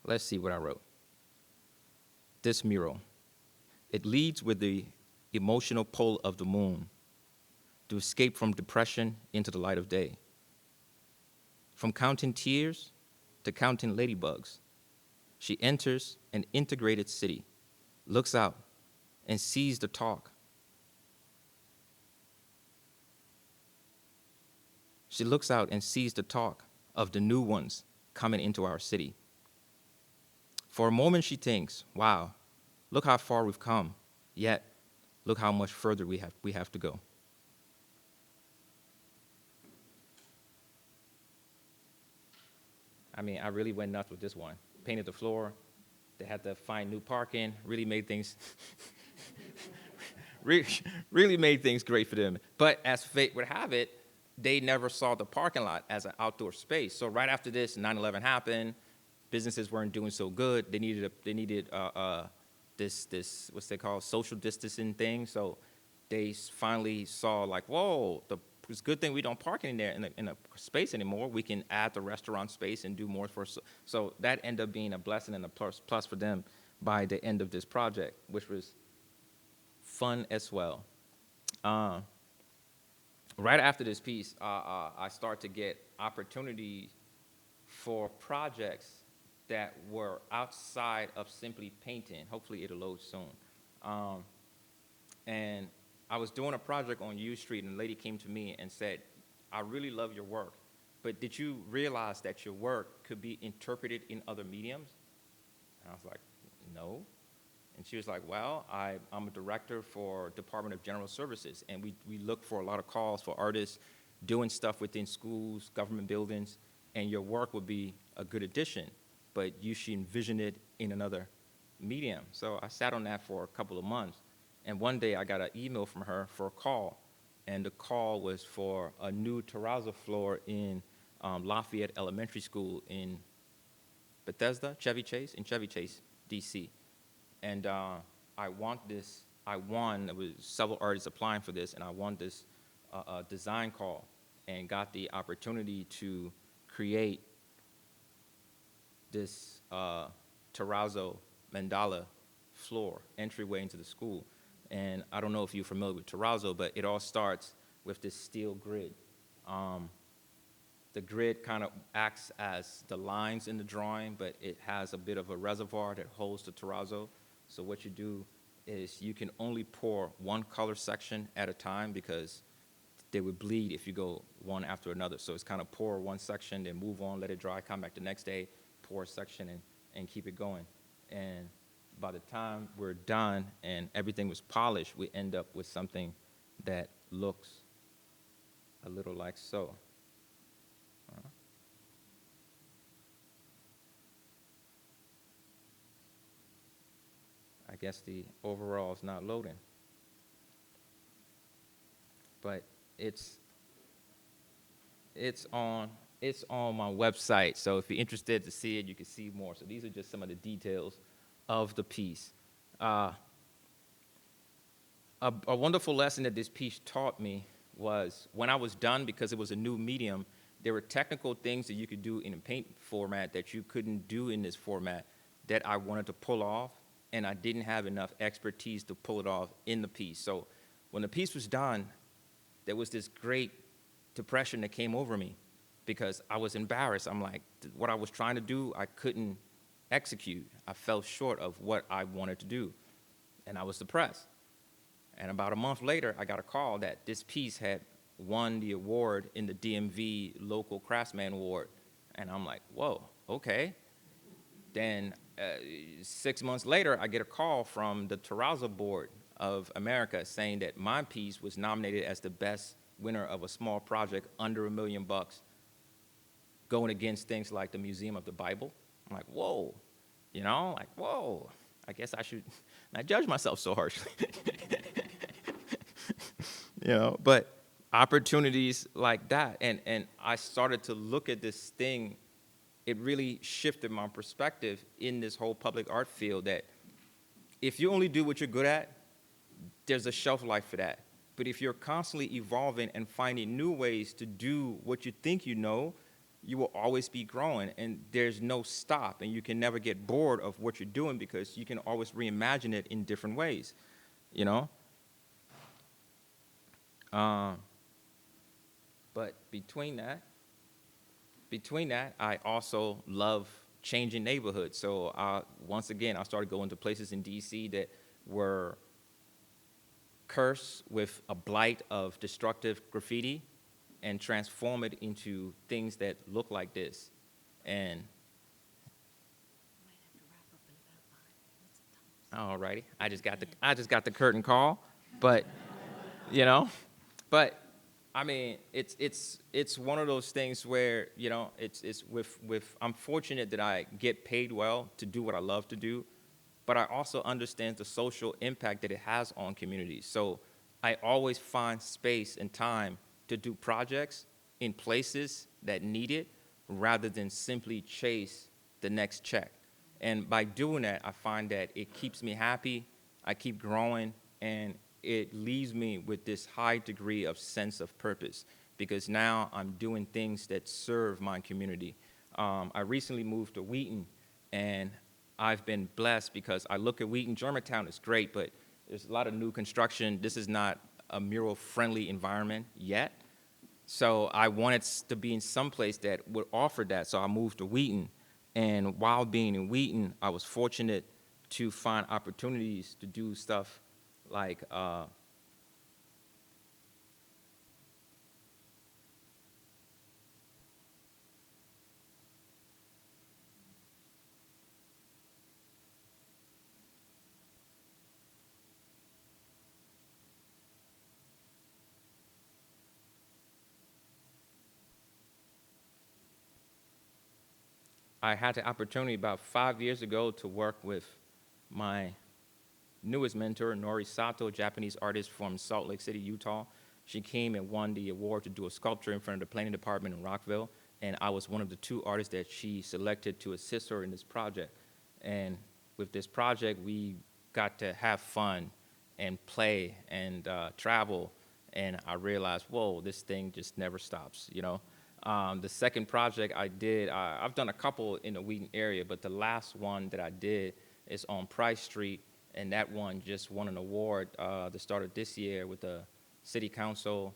Let's see what I wrote. This mural. It leads with the emotional pull of the moon to escape from depression into the light of day. From counting tears to counting ladybugs, she enters an integrated city, looks out, and sees the talk. She looks out and sees the talk of the new ones coming into our city. For a moment she thinks, wow, look how far we've come, yet look how much further we have to go. I mean, I really went nuts with this one. Painted the floor. They had to find new parking. Really made things, really made things great for them. But as fate would have it, they never saw the parking lot as an outdoor space. So right after this, 9/11 happened. Businesses weren't doing so good. They needed this what's they call social distancing thing. So they finally saw like, whoa, it's a good thing we don't park in there in a space anymore. We can add the restaurant space and do more for. So that ended up being a blessing and a plus for them by the end of this project, which was fun as well. Right after this piece, I start to get opportunities for projects that were outside of simply painting. Hopefully it'll load soon. And I was doing a project on U Street, and a lady came to me and said, I really love your work, but did you realize that your work could be interpreted in other mediums? And I was like, no. And she was like, well, I'm a director for Department of General Services, and we look for a lot of calls for artists doing stuff within schools, government buildings, and your work would be a good addition, but you should envision it in another medium. So I sat on that for a couple of months, and one day I got an email from her for a call, and the call was for a new terrazzo floor in Lafayette Elementary School in Chevy Chase, DC. And I won, there was several artists applying for this, and I won this design call and got the opportunity to create this terrazzo mandala floor, entryway into the school. And I don't know if you're familiar with terrazzo, but it all starts with this steel grid. The grid kind of acts as the lines in the drawing, but it has a bit of a reservoir that holds the terrazzo. So what you do is you can only pour one color section at a time because they would bleed if you go one after another. So it's kind of pour one section, then move on, let it dry, come back the next day, pour a section, and keep it going. And by the time we're done and everything was polished, we end up with something that looks a little like so. I guess the overall is not loading. But it's on my website. So if you're interested to see it, you can see more. So these are just some of the details of the piece. A wonderful lesson that this piece taught me was when I was done, because it was a new medium, there were technical things that you could do in a paint format that you couldn't do in this format that I wanted to pull off, and I didn't have enough expertise to pull it off in the piece. So when the piece was done, there was this great depression that came over me because I was embarrassed. I'm like, what I was trying to do, I couldn't execute. I fell short of what I wanted to do, and I was depressed. And about a month later, I got a call that this piece had won the award in the DMV Local Craftsman Award. And I'm like, whoa, okay. Then 6 months later, I get a call from the Terrazzo Board of America saying that my piece was nominated as the best winner of a small project under $1 million, going against things like the Museum of the Bible. I'm like, whoa, like, whoa, I guess I should not judge myself so harshly. But opportunities like that, and I started to look at this thing. It really shifted my perspective in this whole public art field that if you only do what you're good at, there's a shelf life for that. But if you're constantly evolving and finding new ways to do what you think you know, you will always be growing, and there's no stop, and you can never get bored of what you're doing because you can always reimagine it in different ways, But between that, I also love changing neighborhoods. So once again, I started going to places in D.C. that were cursed with a blight of destructive graffiti and transform it into things that look like this. And all righty, I just got the curtain call, but but I mean, it's one of those things where it's with I'm fortunate that I get paid well to do what I love to do, but I also understand the social impact that it has on communities. So I always find space and time to do projects in places that need it, rather than simply chase the next check. And by doing that, I find that it keeps me happy, I keep growing, and it leaves me with this high degree of sense of purpose, because now I'm doing things that serve my community. I recently moved to Wheaton, and I've been blessed because I look at Wheaton. Germantown is great, but there's a lot of new construction. This is not a mural-friendly environment yet. So I wanted to be in some place that would offer that, so I moved to Wheaton. And while being in Wheaton, I was fortunate to find opportunities to do stuff like I had the opportunity about 5 years ago to work with my newest mentor, Nori Sato, Japanese artist from Salt Lake City, Utah. She came and won the award to do a sculpture in front of the planning department in Rockville, and I was one of the 2 artists that she selected to assist her in this project. And with this project, we got to have fun and play and travel, and I realized, whoa, this thing just never stops, The second project I did, I've done a couple in the Wheaton area, but the last one that I did is on Price Street, and that one just won an award the start of this year with the city council,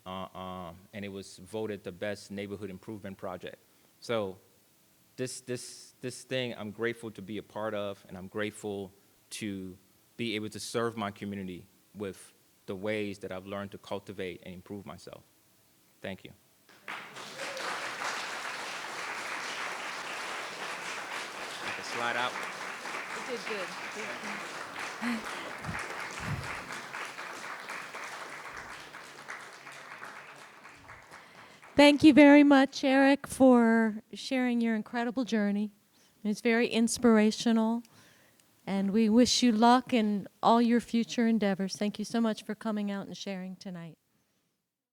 and it was voted the best neighborhood improvement project. So this thing I'm grateful to be a part of, and I'm grateful to be able to serve my community with the ways that I've learned to cultivate and improve myself. Thank you. I can slide out. You did good. Thank you very much, Eric, for sharing your incredible journey. It's very inspirational, and we wish you luck in all your future endeavors. Thank you so much for coming out and sharing tonight.